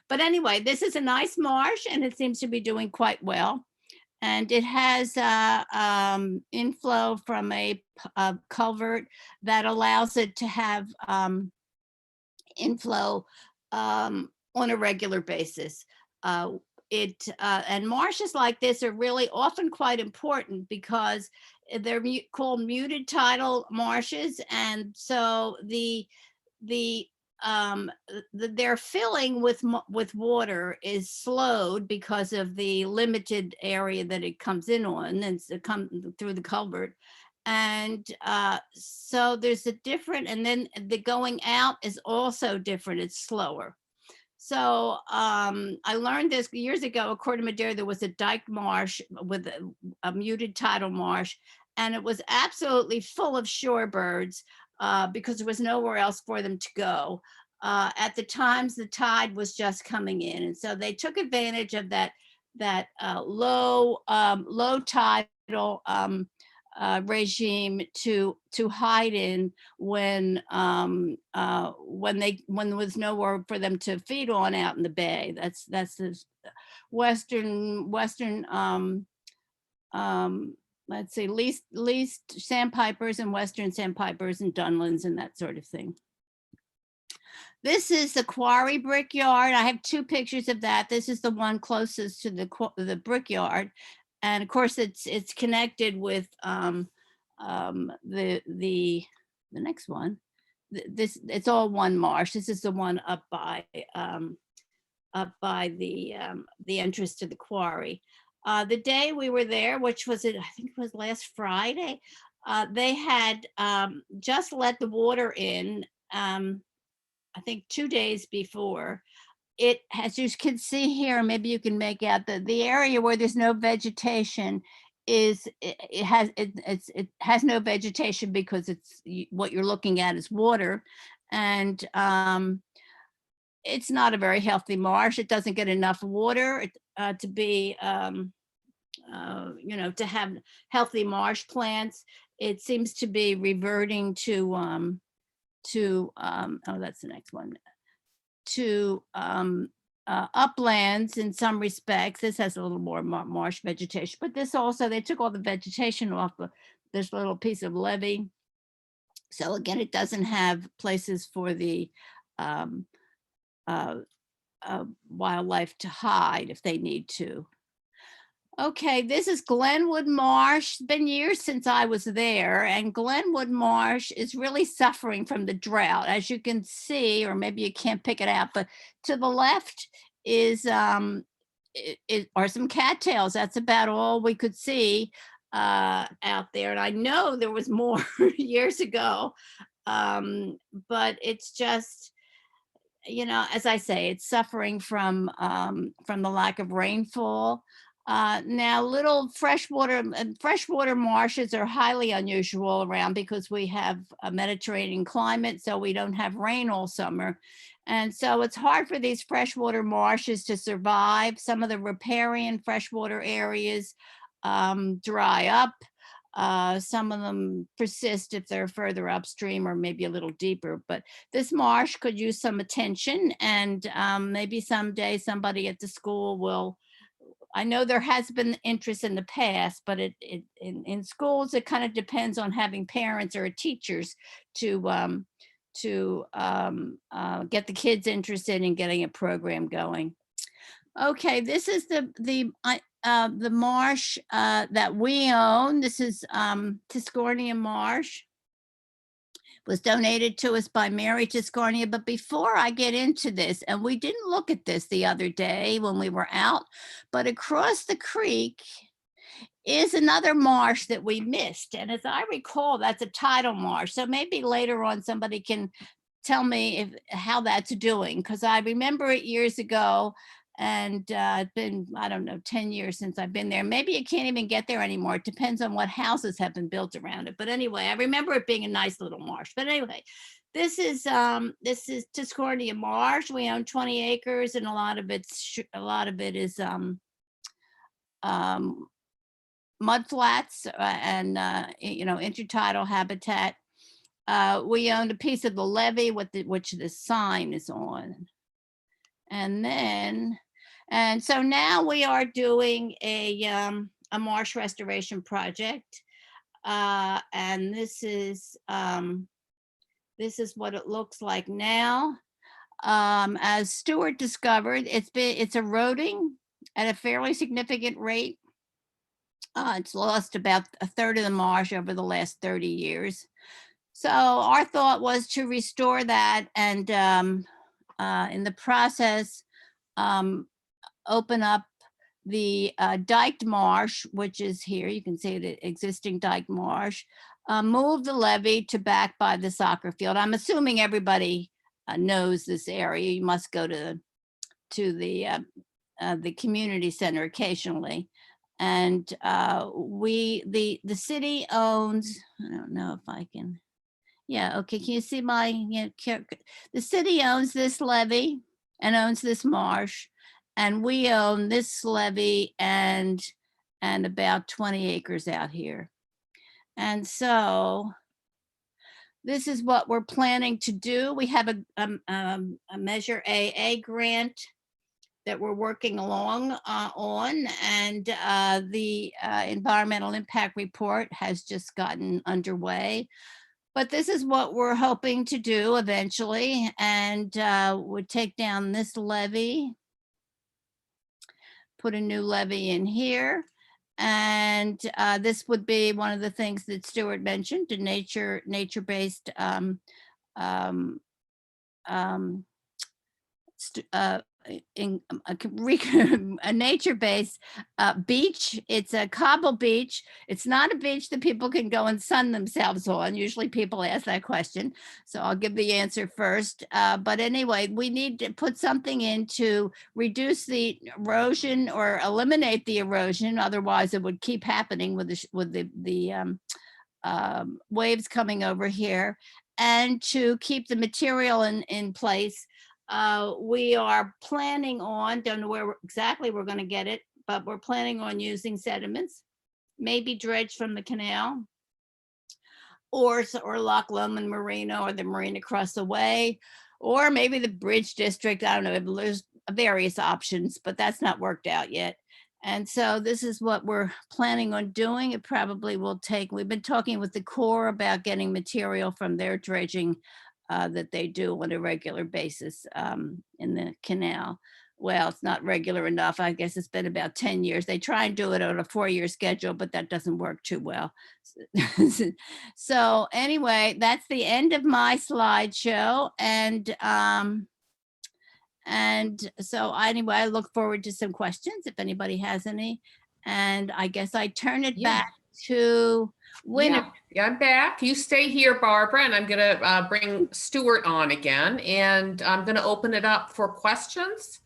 but anyway, this is a nice marsh, and it seems to be doing quite well. And it has inflow from a culvert that allows it to have inflow on a regular basis. And marshes like this are really often quite important because they're called muted tidal marshes, and so their filling with water is slowed because of the limited area that it comes in on, and it comes through the culvert. And so there's a different, and then the going out is also different. It's slower. So I learned this years ago. According to Madeira, there was a dike marsh with a muted tidal marsh, and it was absolutely full of shorebirds because there was nowhere else for them to go. At the times the tide was just coming in, and so they took advantage of that low tidal regime to hide in when there was nowhere for them to feed on out in the bay. That's the western let's say least sandpipers and western sandpipers and dunlins and that sort of thing. This is the quarry brickyard. I have two pictures of that. This is the one closest to the brickyard. And of course, it's connected with the next one. this, it's all one marsh. This is the one up by the entrance to the quarry. The day we were there, which was, I think it was last Friday, they had just let the water in, I think 2 days before. It, as you can see here, maybe you can make out the area where there's no vegetation is, it has no vegetation because it's, what you're looking at is water. And it's not a very healthy marsh. It doesn't get enough water to be, you know, to have healthy marsh plants. It seems to be reverting to oh, that's the next one, to uplands in some respects. This has a little more marsh vegetation, but this also, they took all the vegetation off of this little piece of levee. So again, it doesn't have places for the wildlife to hide if they need to. Okay, this is Glenwood Marsh. It's been years since I was there, and Glenwood Marsh is really suffering from the drought. As you can see, or maybe you can't pick it out, but to the left is are some cattails. That's about all we could see out there. And I know there was more years ago, but it's just, you know, as I say, it's suffering from the lack of rainfall. Now, little freshwater marshes are highly unusual around because we have a Mediterranean climate, so we don't have rain all summer. And so it's hard for these freshwater marshes to survive. Some of the riparian freshwater areas dry up. Some of them persist if they're further upstream or maybe a little deeper, but this marsh could use some attention, and maybe someday somebody at the school will. I know there has been interest in the past, but in schools, it kind of depends on having parents or teachers to get the kids interested in getting a program going. Okay, this is the marsh that we own. This is Tiscornia Marsh. Was donated to us by Mary Tiscornia. But before I get into this, and we didn't look at this the other day when we were out, but across the creek is another marsh that we missed. And as I recall, that's a tidal marsh. So maybe later on somebody can tell me how that's doing, because I remember it years ago. And it's been, I don't know, 10 years since I've been there. Maybe you can't even get there anymore. It depends on what houses have been built around it. But anyway, I remember it being a nice little marsh. But anyway, this is Tiscornia Marsh. We own 20 acres, and a lot of it is mud flats and you know, intertidal habitat. We owned a piece of the levee which the sign is on. And so now we are doing a marsh restoration project, and this is what it looks like now. As Stuart discovered, it's eroding at a fairly significant rate. It's lost about a third of the marsh over the last 30 years. So our thought was to restore that, and in the process, open up the diked marsh, which is here. You can see the existing diked marsh. Move the levee to back by the soccer field. I'm assuming everybody knows this area. You must go to the community center occasionally. And the city owns, I don't know if I can, yeah, okay, can you see my, the city owns this levee and owns this marsh, and we own this levee and about 20 acres out here. And so this is what we're planning to do. We have a Measure AA grant that we're working along on, and the environmental impact report has just gotten underway. But this is what we're hoping to do eventually, and would take down this levee, put a new levee in here, and this would be one of the things that Stuart mentioned, a nature-based um, um, in a nature-based beach. It's a cobble beach. It's not a beach that people can go and sun themselves on. Usually people ask that question, so I'll give the answer first. But anyway, we need to put something in to reduce the erosion or eliminate the erosion. Otherwise, it would keep happening with the waves coming over here, and to keep the material in place. We are planning on, don't know where exactly we're going to get it, but we're planning on using sediments, maybe dredged from the canal, or Loch Lomond Marina, or the marina across the way, or maybe the bridge district. I don't know, there's various options, but that's not worked out yet. And so this is what we're planning on doing. It probably will take, we've been talking with the Corps about getting material from their dredging that they do on a regular basis in the canal. Well, it's not regular enough. I guess it's been about 10 years. They try and do it on a 4-year schedule, but that doesn't work too well. So anyway, that's the end of my slideshow. And so anyway, I look forward to some questions if anybody has any. And I guess I turn it back to Winter. Yeah, I'm back. You stay here, Barbara, and I'm gonna bring Stuart on again, and I'm gonna open it up for questions.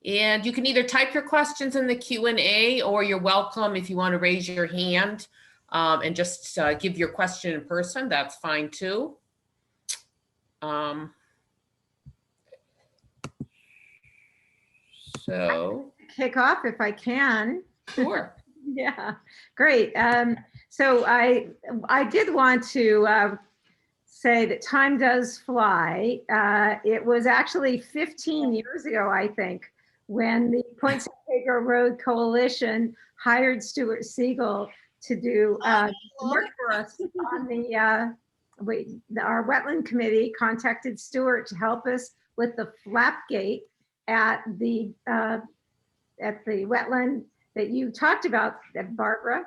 And you can either type your questions in the Q&A, or you're welcome if you want to raise your hand and just give your question in person. That's fine too. So Kick off if I can. sure. Yeah, great. So I did want to say that time does fly. It was actually 15 years ago, I think, when the Point San Pedro Road Coalition hired Stuart Siegel to do work for us on the our wetland committee contacted Stuart to help us with the flap gate at the wetland that you talked about, Barbara,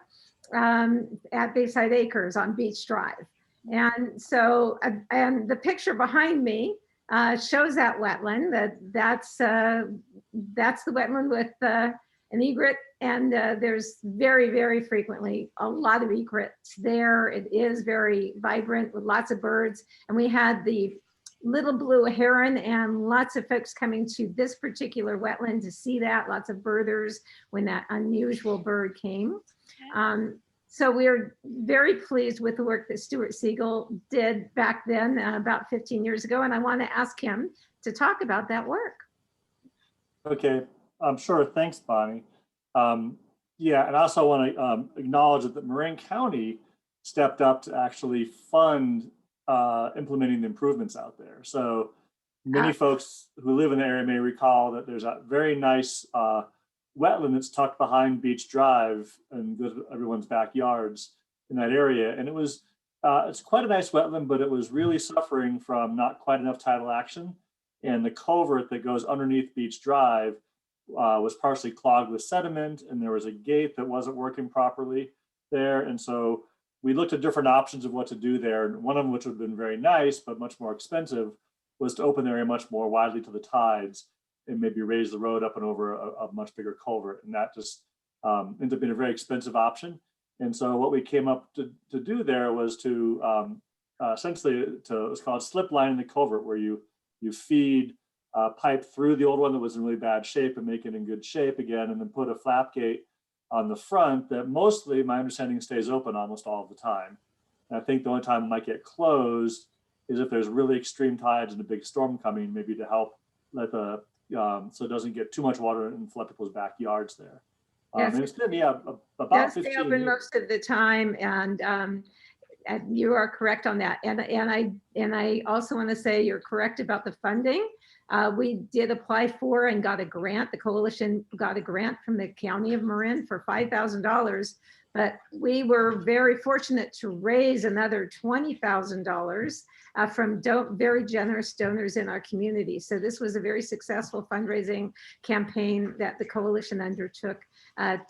at Bayside Acres on Beach Drive. And so, and the picture behind me shows that wetland. That's the wetland with an egret, and there's very, very frequently a lot of egrets there. It is very vibrant with lots of birds. And we had the little blue heron and lots of folks coming to this particular wetland to see that, lots of birders when that unusual bird came. So we're very pleased with the work that Stuart Siegel did back then, about 15 years ago, and I want to ask him to talk about that work. Okay, I'm sure. Thanks, Bonnie. Yeah, and I also want to acknowledge that Marin County stepped up to actually fund implementing the improvements out there. So many folks who live in the area may recall that there's a very nice wetland that's tucked behind Beach Drive and goes to everyone's backyards in that area. And it was, it's quite a nice wetland, but it was really suffering from not quite enough tidal action. And the culvert that goes underneath Beach Drive was partially clogged with sediment, and there was a gate that wasn't working properly there. And so we looked at different options of what to do there. And one of them, which would have been very nice, but much more expensive, was to open the area much more widely to the tides and maybe raise the road up and over a much bigger culvert. And that just ended up being a very expensive option. And so what we came up to do there was to essentially, it's called slip line in the culvert, where you feed pipe through the old one that was in really bad shape and make it in good shape again, and then put a flap gate on the front that mostly, my understanding, stays open almost all of the time. And I think the only time it might get closed is if there's really extreme tides and a big storm coming, maybe to help let the, so it doesn't get too much water and flood people's backyards there. Yes, and it's been, yeah, about 15 stay open years. most of the time, and you are correct on that. And I also want to say you're correct about the funding. We did apply for and got a grant. The coalition got a grant from the County of Marin for $5,000, but we were very fortunate to raise another $20,000 from very generous donors in our community. So this was a very successful fundraising campaign that the coalition undertook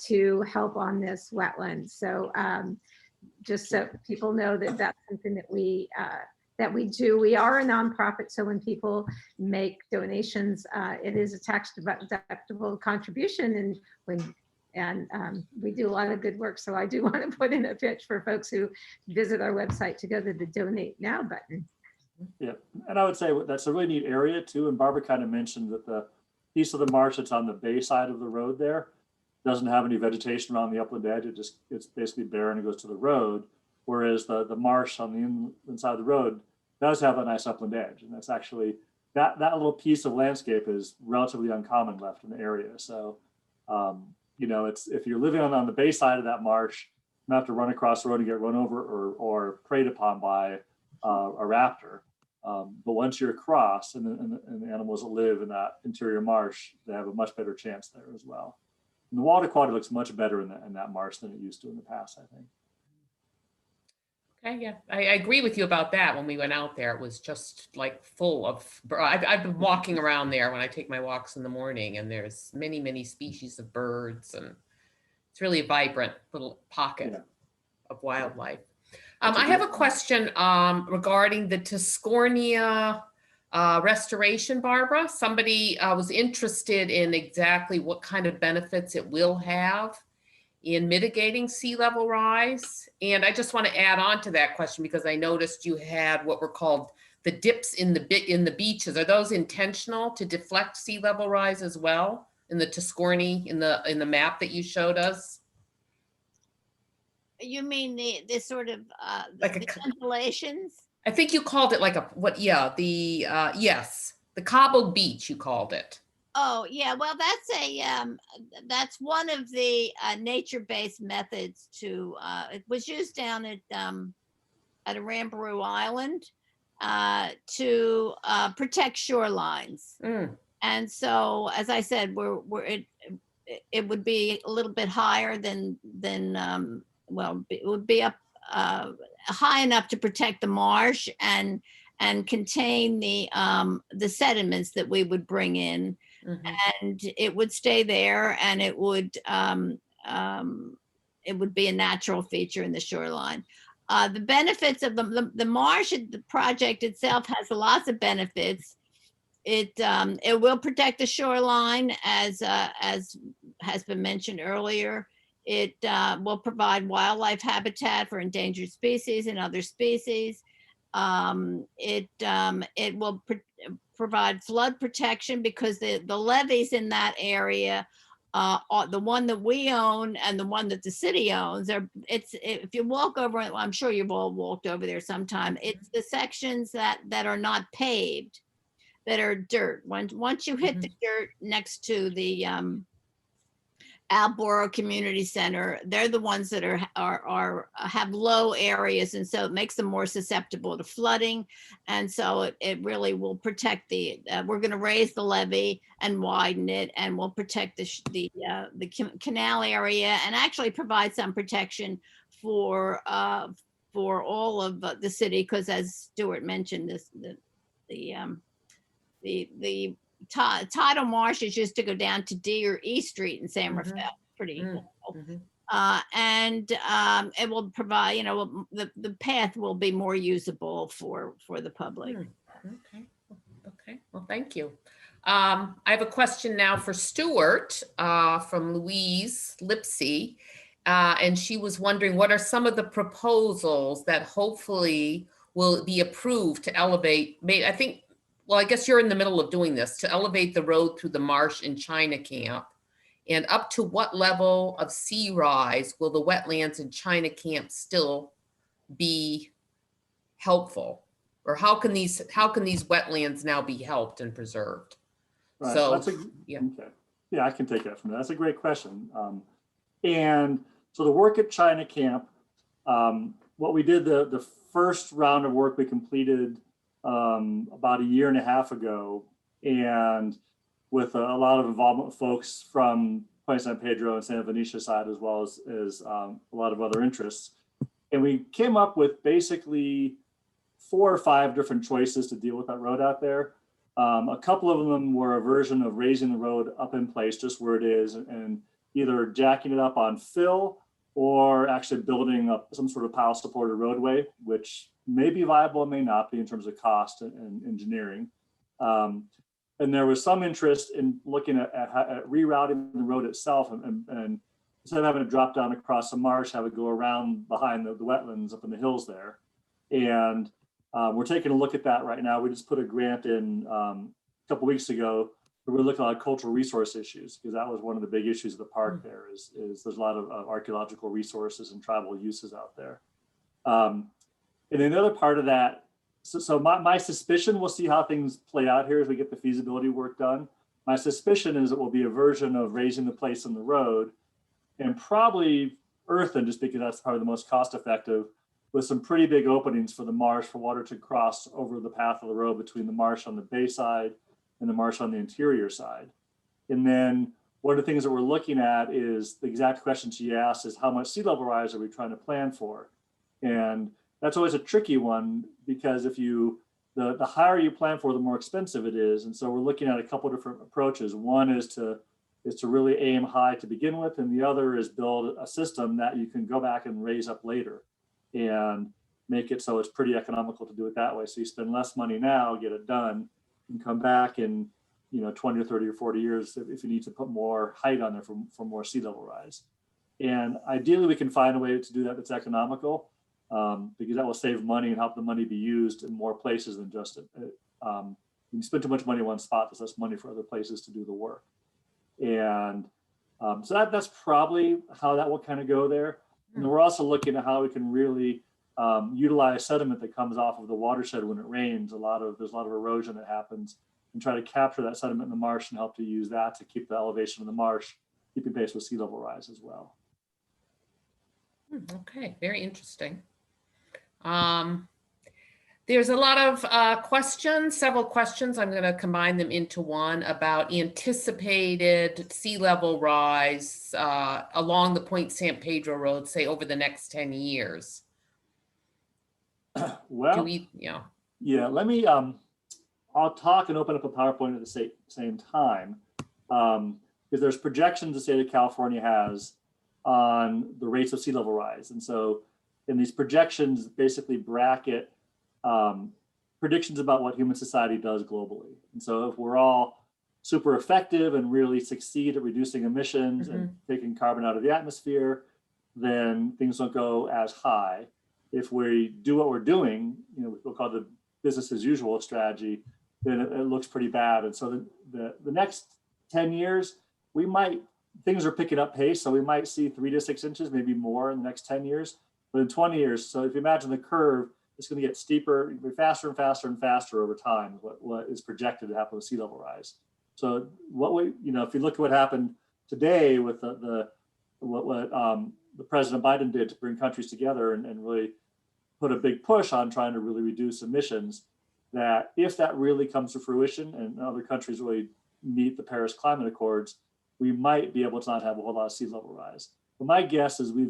to help on this wetland. So just so people know that that's something that we that we do. We are a nonprofit, so when people make donations, it is a tax deductible contribution, and we do a lot of good work. So I do want to put in a pitch for folks who visit our website to go to the Donate Now button. Yeah, and I would say that's a really neat area too. And Barbara kind of mentioned that the piece of the marsh that's on the bay side of the road there doesn't have any vegetation around the upland edge. It's basically bare and it goes to the road. Whereas the marsh on the inside of the road does have a nice upland edge, and that's actually that little piece of landscape is relatively uncommon left in the area. So, you know, it's if you're living on the bay side of that marsh, you have to run across the road and get run over or preyed upon by a raptor. But once you're across, and the animals that live in that interior marsh, they have a much better chance there as well. And the water quality looks much better in that marsh than it used to in the past, I think. Okay, yeah, I agree with you about that. When we went out there, it was just like full of, I've been walking around there when I take my walks in the morning, and there's many, many species of birds, and it's really a vibrant little pocket of wildlife. I have a question regarding the Tiscornia restoration, Barbara. Somebody was interested in exactly what kind of benefits it will have in mitigating sea level rise. And I just want to add on to that question because I noticed you had what were called the dips in the beaches. Are those intentional to deflect sea level rise as well in the Tiscornia in the map that you showed us? You mean the sort of Like the undulations? I think you called it like yes, the cobbled beach you called it. Oh, yeah. Well, that's one of the nature-based methods to, it was used down at Arambaroo Island to protect shorelines. Mm. And so, as I said, it would be a little bit higher than well, it would be up high enough to protect the marsh and contain the sediments that we would bring in. Mm-hmm. And it would stay there, and it would be a natural feature in the shoreline. The benefits of the marsh, the project itself has lots of benefits. It will protect the shoreline, as has been mentioned earlier. It will provide wildlife habitat for endangered species and other species. It will provide flood protection because the levees in that area, the one that we own and the one that the city owns, if you walk over, I'm sure you've all walked over there sometime. It's the sections that are not paved, that are dirt. Once you hit the dirt next to the Alboro Community Center, they're the ones that have low areas, and so it makes them more susceptible to flooding. And so it really will protect we're going to raise the levee and widen it, and we'll protect the canal area, and actually provide some protection for all of the city, because as Stuart mentioned, the Tidal Marshes used to go down to D or E Street in San Rafael. Pretty cool. And it will provide, the path will be more usable for the public. Okay. Well, thank you. I have a question now for Stuart from Louise Lipsy. And she was wondering, what are some of the proposals that hopefully will be approved to elevate, well, I guess you're in the middle of doing this, to elevate the road through the marsh in China Camp, and up to what level of sea rise will the wetlands in China Camp still be helpful? Or how can these wetlands now be helped and preserved? Right. So, Okay. Yeah, I can take that from that. That's a great question. And so the work at China Camp, what we did, the first round of work we completed about a year and a half ago, and with a lot of involvement of folks from Point San Pedro and Santa Venetia side, as well as a lot of other interests. And we came up with basically 4 or 5 different choices to deal with that road out there. A couple of them were a version of raising the road up in place just where it is, and either jacking it up on fill or actually building up some sort of pile supported roadway, which may be viable and may not be in terms of cost and engineering. And there was some interest in looking at rerouting the road itself, and instead of having to drop down across the marsh, have it go around behind the wetlands up in the hills there. And we're taking a look at that right now. We just put a grant in a couple weeks ago where we're looking at cultural resource issues, because that was one of the big issues of the park there is there's a lot of archaeological resources and tribal uses out there. And then the other part of that, so my suspicion, we'll see how things play out here as we get the feasibility work done. My suspicion is it will be a version of raising the place in the road and probably earthen, just because that's probably the most cost effective, with some pretty big openings for the marsh for water to cross over the path of the road between the marsh on the bay side and the marsh on the interior side. And then one of the things that we're looking at is the exact question she asked is how much sea level rise are we trying to plan for? And that's always a tricky one, because if you, the higher you plan for, the more expensive it is. And so we're looking at a couple of different approaches. One is to really aim high to begin with, and the other is build a system that you can go back and raise up later and make it so it's pretty economical to do it that way. So you spend less money now, get it done, and come back in 20 or 30 or 40 years if you need to put more height on there for more sea level rise. And ideally we can find a way to do that that's economical, because that will save money and help the money be used in more places than just when you spend too much money in one spot, there's less money for other places to do the work. And so that's probably how that will kind of go there. And then we're also looking at how we can really utilize sediment that comes off of the watershed when it rains. There's a lot of erosion that happens, and try to capture that sediment in the marsh and help to use that to keep the elevation of the marsh keeping pace with sea level rise as well. Okay, very interesting. There's a lot of questions, several questions. I'm going to combine them into one about anticipated sea level rise along the Point San Pedro Road, say over the next 10 years. Well, yeah, let me, I'll talk and open up a PowerPoint at the same time, because there's projections the state of California has on the rates of sea level rise. And so in these projections basically bracket predictions about what human society does globally. And so if we're all super effective and really succeed at reducing emissions and taking carbon out of the atmosphere, then things don't go as high. If we do what we're doing, we'll call the business as usual strategy, then it looks pretty bad. And so the next 10 years, things are picking up pace. So we might see 3 to 6 inches, maybe more in the next 10 years. But in 20 years, so if you imagine the curve, it's going to get steeper, faster and faster and faster over time, what is projected to happen with sea level rise. So if you look at what happened today with what the President Biden did to bring countries together and really put a big push on trying to really reduce emissions, that if that really comes to fruition and other countries really meet the Paris Climate Accords, we might be able to not have a whole lot of sea level rise. But my guess is we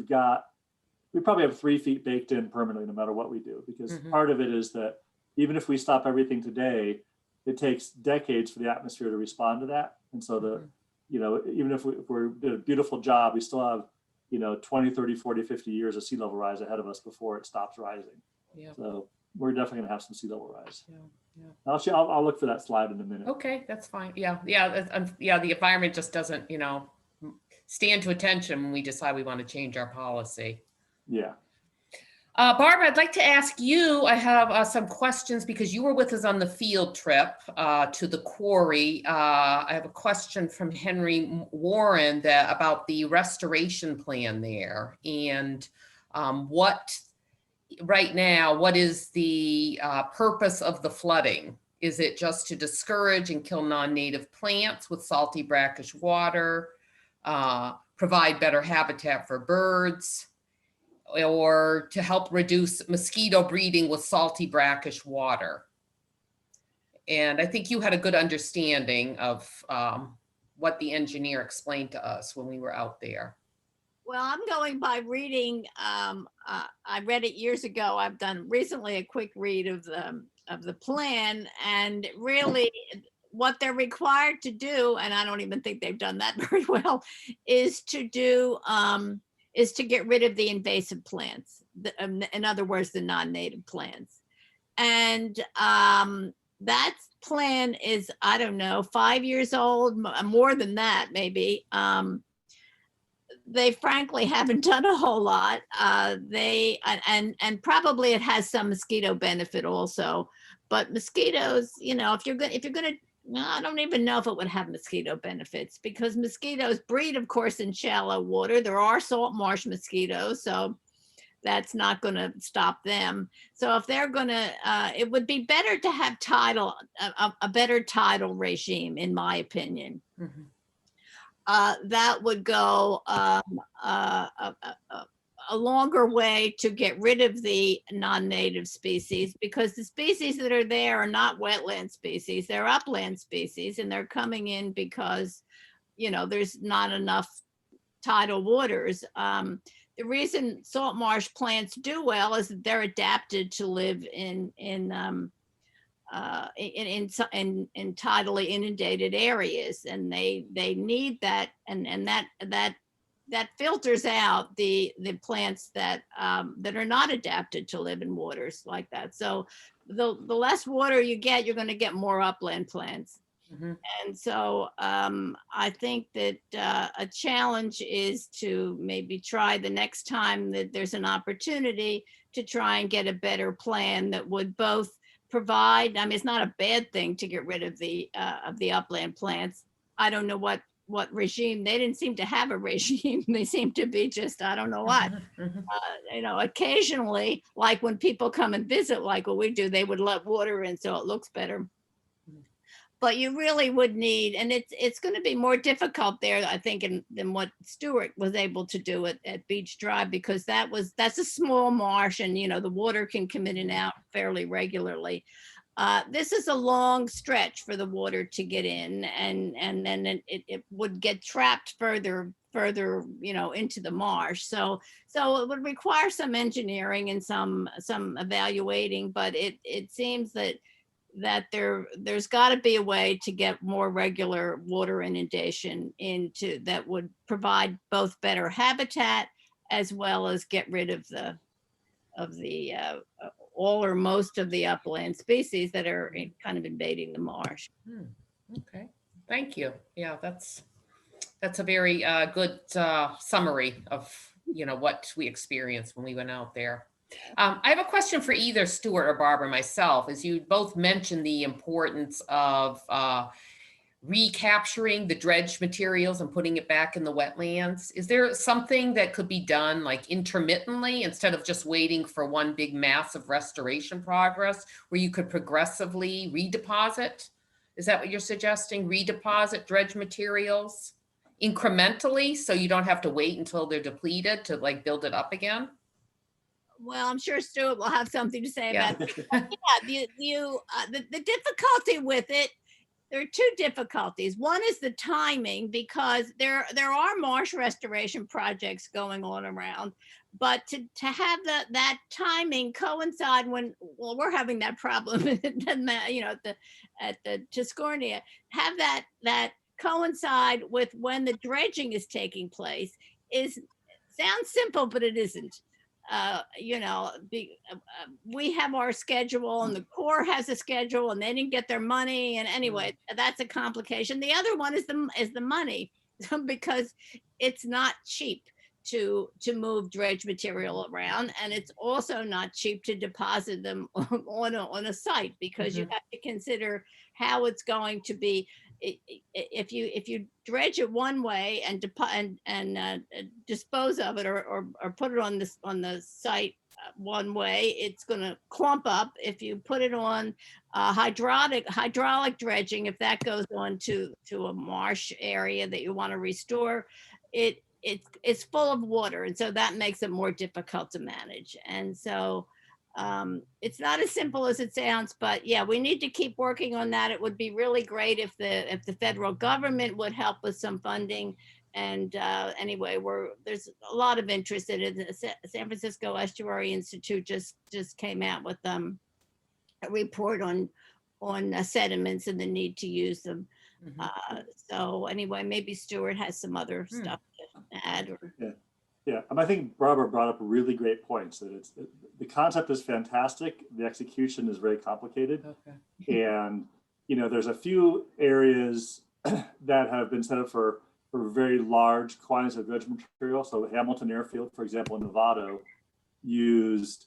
probably have 3 feet baked in permanently no matter what we do, because part of it is that even if we stop everything today, it takes decades for the atmosphere to respond to that. And so even if we did a beautiful job, we still have 20, 30, 40, 50 years of sea level rise ahead of us before it stops rising. Yeah. So we're definitely going to have some sea level rise. Yeah. I'll look for that slide in a minute. Okay, that's fine. Yeah. The environment just doesn't, stand to attention when we decide we want to change our policy. Yeah. Barbara, I'd like to ask you, I have some questions because you were with us on the field trip to the quarry. I have a question from Henry Warren about the restoration plan there, and right now, what is the purpose of the flooding? Is it just to discourage and kill non-native plants with salty brackish water, provide better habitat for birds, or to help reduce mosquito breeding with salty brackish water? And I think you had a good understanding of what the engineer explained to us when we were out there. Well, I'm going by reading. I read it years ago. I've done recently a quick read of the plan, and really what they're required to do, and I don't even think they've done that very well, is to get rid of the invasive plants. in other words, the non-native plants. And that plan is, I don't know, 5 years old, more than that, maybe. They frankly haven't done a whole lot. And probably it has some mosquito benefit also. But mosquitoes, you know, if you're gonna, no, I don't even know if it would have mosquito benefits, because mosquitoes breed, of course, in shallow water. There are salt marsh mosquitoes, so that's not going to stop them. So if they're going to, it would be better to have a better tidal regime, in my opinion. Mhm. That would go a longer way to get rid of the non-native species, because the species that are there are not wetland species, they're upland species, and they're coming in because, you know, there's not enough tidal waters. The reason salt marsh plants do well is that they're adapted to live in tidally inundated areas, and they need that, and that filters out the plants that that are not adapted to live in waters like that. So the less water you get, you're going to get more upland plants. Mhm. And so I think that a challenge is to maybe try the next time that there's an opportunity to try and get a better plan that would both provide, I mean, it's not a bad thing to get rid of the upland plants. I don't know what regime. They didn't seem to have a regime. They seem to be just, I don't know what. Mhm. You know, occasionally, like when people come and visit, like what we do, they would let water in so it looks better. But you really would need, and it's going to be more difficult there, I think, than what Stuart was able to do at Beach Drive, because that's a small marsh, and you know the water can come in and out fairly regularly. This is a long stretch for the water to get in, and then it would get trapped further, you know, into the marsh. So it would require some engineering and some evaluating, but it seems that there's got to be a way to get more regular water inundation into that would provide both better habitat as well as get rid of the all or most of the upland species that are kind of invading the marsh. Okay, thank you. Yeah, that's a very good summary of, you know, what we experienced when we went out there. I have a question for either Stuart or Barbara, myself, as you both mentioned the importance of recapturing the dredged materials and putting it back in the wetlands. Is there something that could be done like intermittently instead of just waiting for one big massive restoration progress, where you could progressively redeposit? Is that what you're suggesting? Redeposit dredged materials incrementally so you don't have to wait until they're depleted to like build it up again? Well, I'm sure Stuart will have something to say Yeah. about it. Yeah, the difficulty with it, there are two difficulties. One is the timing, because there are marsh restoration projects going on around, but to have that timing coincide when, well, we're having that problem, you know, at the Tiscornia, have that coincide with when the dredging is taking place sounds simple, but it isn't. You know, we have our schedule and the Corps has a schedule, and they didn't get their money. And anyway, that's a complication. The other one is the money, because it's not cheap to move dredge material around, and it's also not cheap to deposit them on a site, because you have to consider how it's going to be. If you dredge it one way and dispose of it or put it on the site one way, it's going to clump up. If you put it on hydraulic dredging, if that goes on to a marsh area that you want to restore, it's full of water, and so that makes it more difficult to manage. And so it's not as simple as it sounds, but yeah, we need to keep working on that. It would be really great if the federal government would help with some funding. And anyway, there's a lot of interest in it. The San Francisco Estuary Institute just came out with a report on sediments and the need to use them. So anyway, maybe Stuart has some other stuff to add. Yeah, I'm I think Barbara brought up really great points, that the concept is fantastic. The execution is very complicated. Okay. And, there's a few areas that have been set up for very large quantities of dredge material. So Hamilton Airfield, for example, in Novato, used,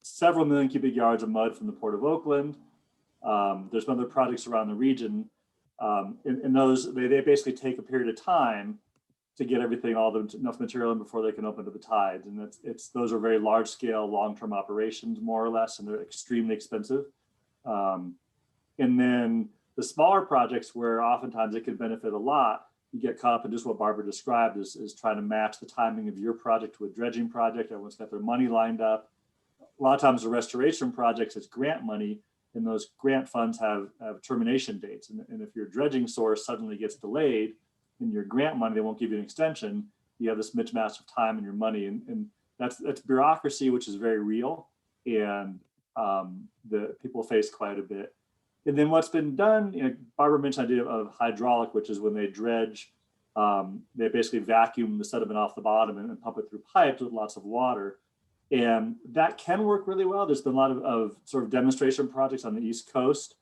several million cubic yards of mud from the Port of Oakland. There's other projects around the region. In those, they basically take a period of time to get everything, enough material in before they can open to the tides. And those are very large scale, long-term operations, more or less, and they're extremely expensive. And then the smaller projects where oftentimes it could benefit a lot, you get caught up in just what Barbara described is trying to match the timing of your project to a dredging project. Everyone's got their money lined up. A lot of times the restoration projects, it's grant money, and those grant funds have termination dates. And if your dredging source suddenly gets delayed in your grant money, they won't give you an extension. You have this mismatch of time and your money. And that's bureaucracy, which is very real. And the people face quite a bit. And then what's been done, Barbara mentioned the idea of hydraulic, which is when they dredge, they basically vacuum the sediment off the bottom and pump it through pipes with lots of water. And that can work really well. There's been a lot of sort of demonstration projects on the East Coast.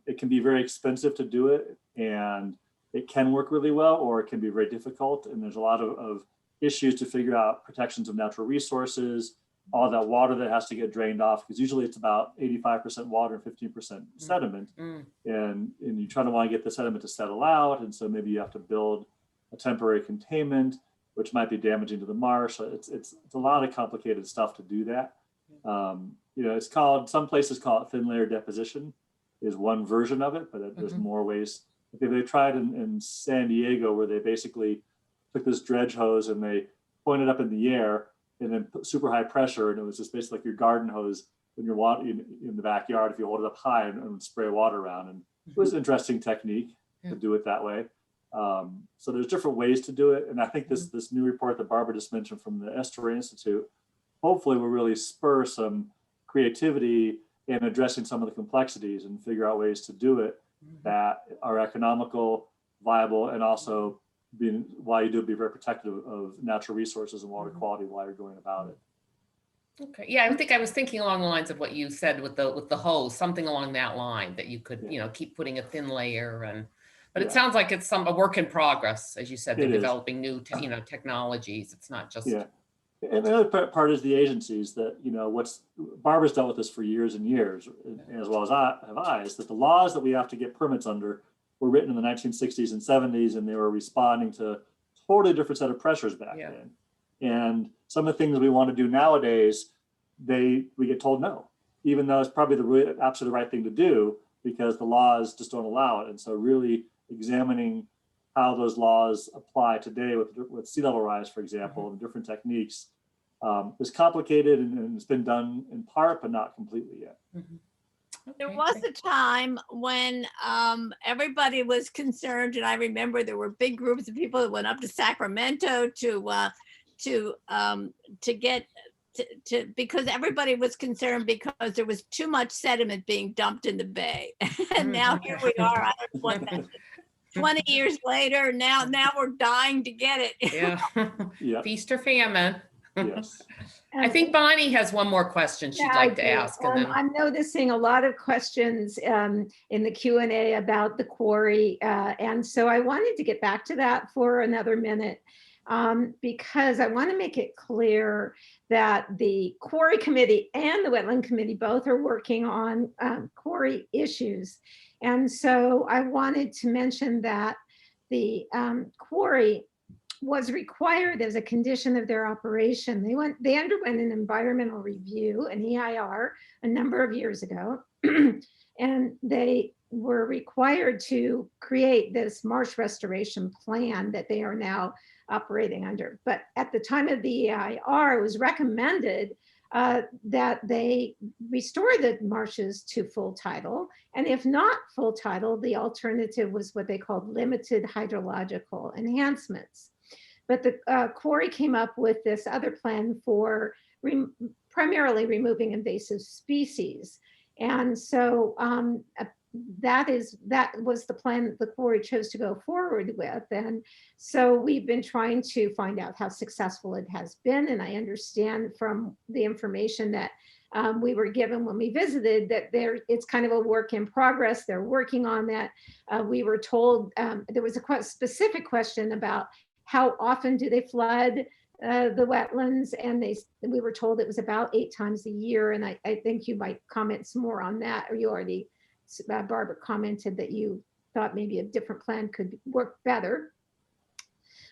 It can be very expensive to do it, and it can work really well, or it can be very difficult. And there's a lot of issues to figure out protections of natural resources, all that water that has to get drained off, because usually it's about 85% water and 15% sediment. And you try to want to get the sediment to settle out. And so maybe you have to build a temporary containment, which might be damaging to the marsh. It's a lot of complicated stuff to do that. It's called, some places call it thin layer deposition is one version of it, but there's more ways. They tried in San Diego, where they basically took this dredge hose and they pointed up in the air and then put super high pressure, and it was just basically like your garden hose when you're in the backyard, if you hold it up high and spray water around. And it was an interesting technique to do it that way. So there's different ways to do it. And I think this new report that Barbara just mentioned from the Estuary Institute, hopefully will really spur some creativity in addressing some of the complexities and figure out ways to do it that are economical, viable, and also while you do be very protective of natural resources and water quality while you're going about it. Okay. Yeah, I think I was thinking along the lines of what you said with the hose, something along that line, that you could, keep putting a thin layer but it sounds like it's a work in progress, as you said. They're developing new, technologies. It's not just. Yeah, and the other part is the agencies that Barbara's dealt with this for years and years, as well as I, is that the laws that we have to get permits under were written in the 1960s and 70s, and they were responding to a totally different set of pressures back then. And some of the things we want to do nowadays, we get told no, even though it's probably the absolute right thing to do, because the laws just don't allow it. And so really examining how those laws apply today with sea level rise, for example, and different techniques is complicated, and it's been done in part, but not completely yet. There was a time when everybody was concerned, and I remember there were big groups of people that went up to Sacramento because everybody was concerned because there was too much sediment being dumped in the bay. And now here we are. I don't know what that is. 20 years later, now we're dying to get it. Feast or famine. Yes. I think Bonnie has one more question she'd like to ask. And then I'm noticing a lot of questions in the Q&A about the quarry. And so I wanted to get back to that for another minute because I want to make it clear that the Quarry Committee and the Wetland Committee both are working on quarry issues. And so I wanted to mention that the quarry was required as a condition of their operation. They underwent an environmental review, an EIR, a number of years ago, and they were required to create this marsh restoration plan that they are now operating under. But at the time of the EIR, it was recommended that they restore the marshes to full tidal. And if not full tidal, the alternative was what they called limited hydrological enhancements. But the quarry came up with this other plan for primarily removing invasive species. And so that was the plan that the quarry chose to go forward with. And so we've been trying to find out how successful it has been. And I understand from the information that we were given when we visited that it's kind of a work in progress. They're working on that. We were told there was a specific question about how often do they flood the wetlands, and we were told it was about 8 times a year. And I think you might comment some more on that, or you already, Barbara commented that you thought maybe a different plan could work better.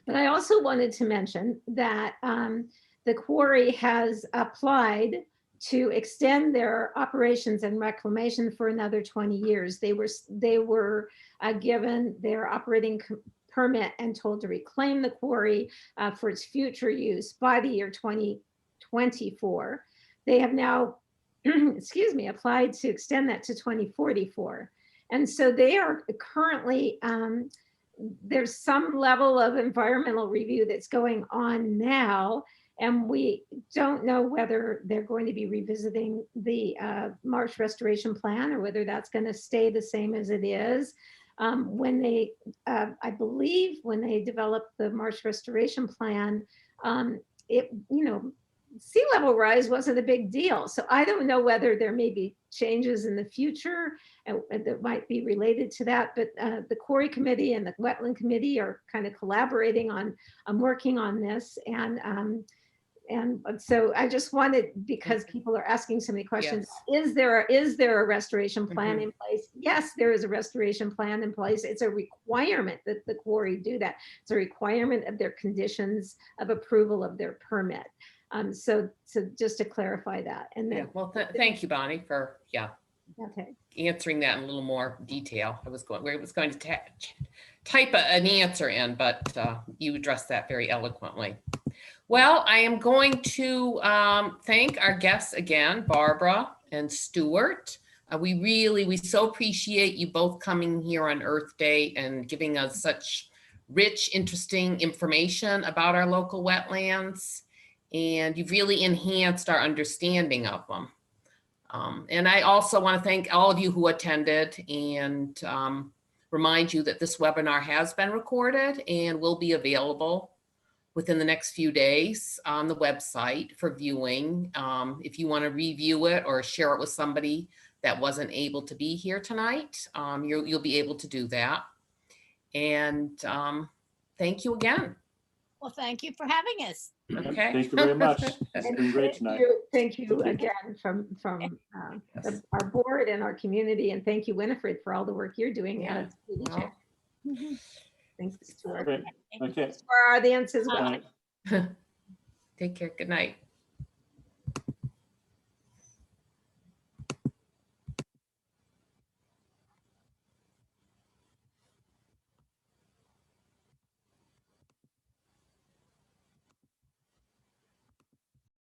But I also wanted to mention that the quarry has applied to extend their operations and reclamation for another 20 years. They were given their operating permit and told to reclaim the quarry for its future use by the year 2024. They have now, excuse me, applied to extend that to 2044. And so they are currently, there's some level of environmental review that's going on now. And we don't know whether they're going to be revisiting the marsh restoration plan or whether that's going to stay the same as it is. When they, I believe when they developed the marsh restoration plan, sea level rise wasn't a big deal. So I don't know whether there may be changes in the future that might be related to that, but the quarry committee and the wetland committee are kind of collaborating on working on this. And so I just wanted, because people are asking so many questions, Yes. is there a restoration plan in place? Yes, there is a restoration plan in place. It's a requirement that the quarry do that. It's a requirement of their conditions of approval of their permit. So just to clarify that. And then, Well, thank you, Bonnie, for okay. answering that in a little more detail. I was going to type an answer in, but you addressed that very eloquently. Well, I am going to thank our guests again, Barbara and Stuart. We so appreciate you both coming here on Earth Day and giving us such rich, interesting information about our local wetlands. And you've really enhanced our understanding of them. And I also want to thank all of you who attended and remind you that this webinar has been recorded and will be available within the next few days on the website for viewing. If you want to review it or share it with somebody that wasn't able to be here tonight, you'll be able to do that. And thank you again. Well, thank you for having us. Okay. Thank you very much. It's been great tonight. Thank you again from Yes. our board and our community. And thank you, Winifred, for all the work you're doing. Yeah. Well. Thanks, Stuart. Great. Okay. For our audience as well. All right. Take care. Good night.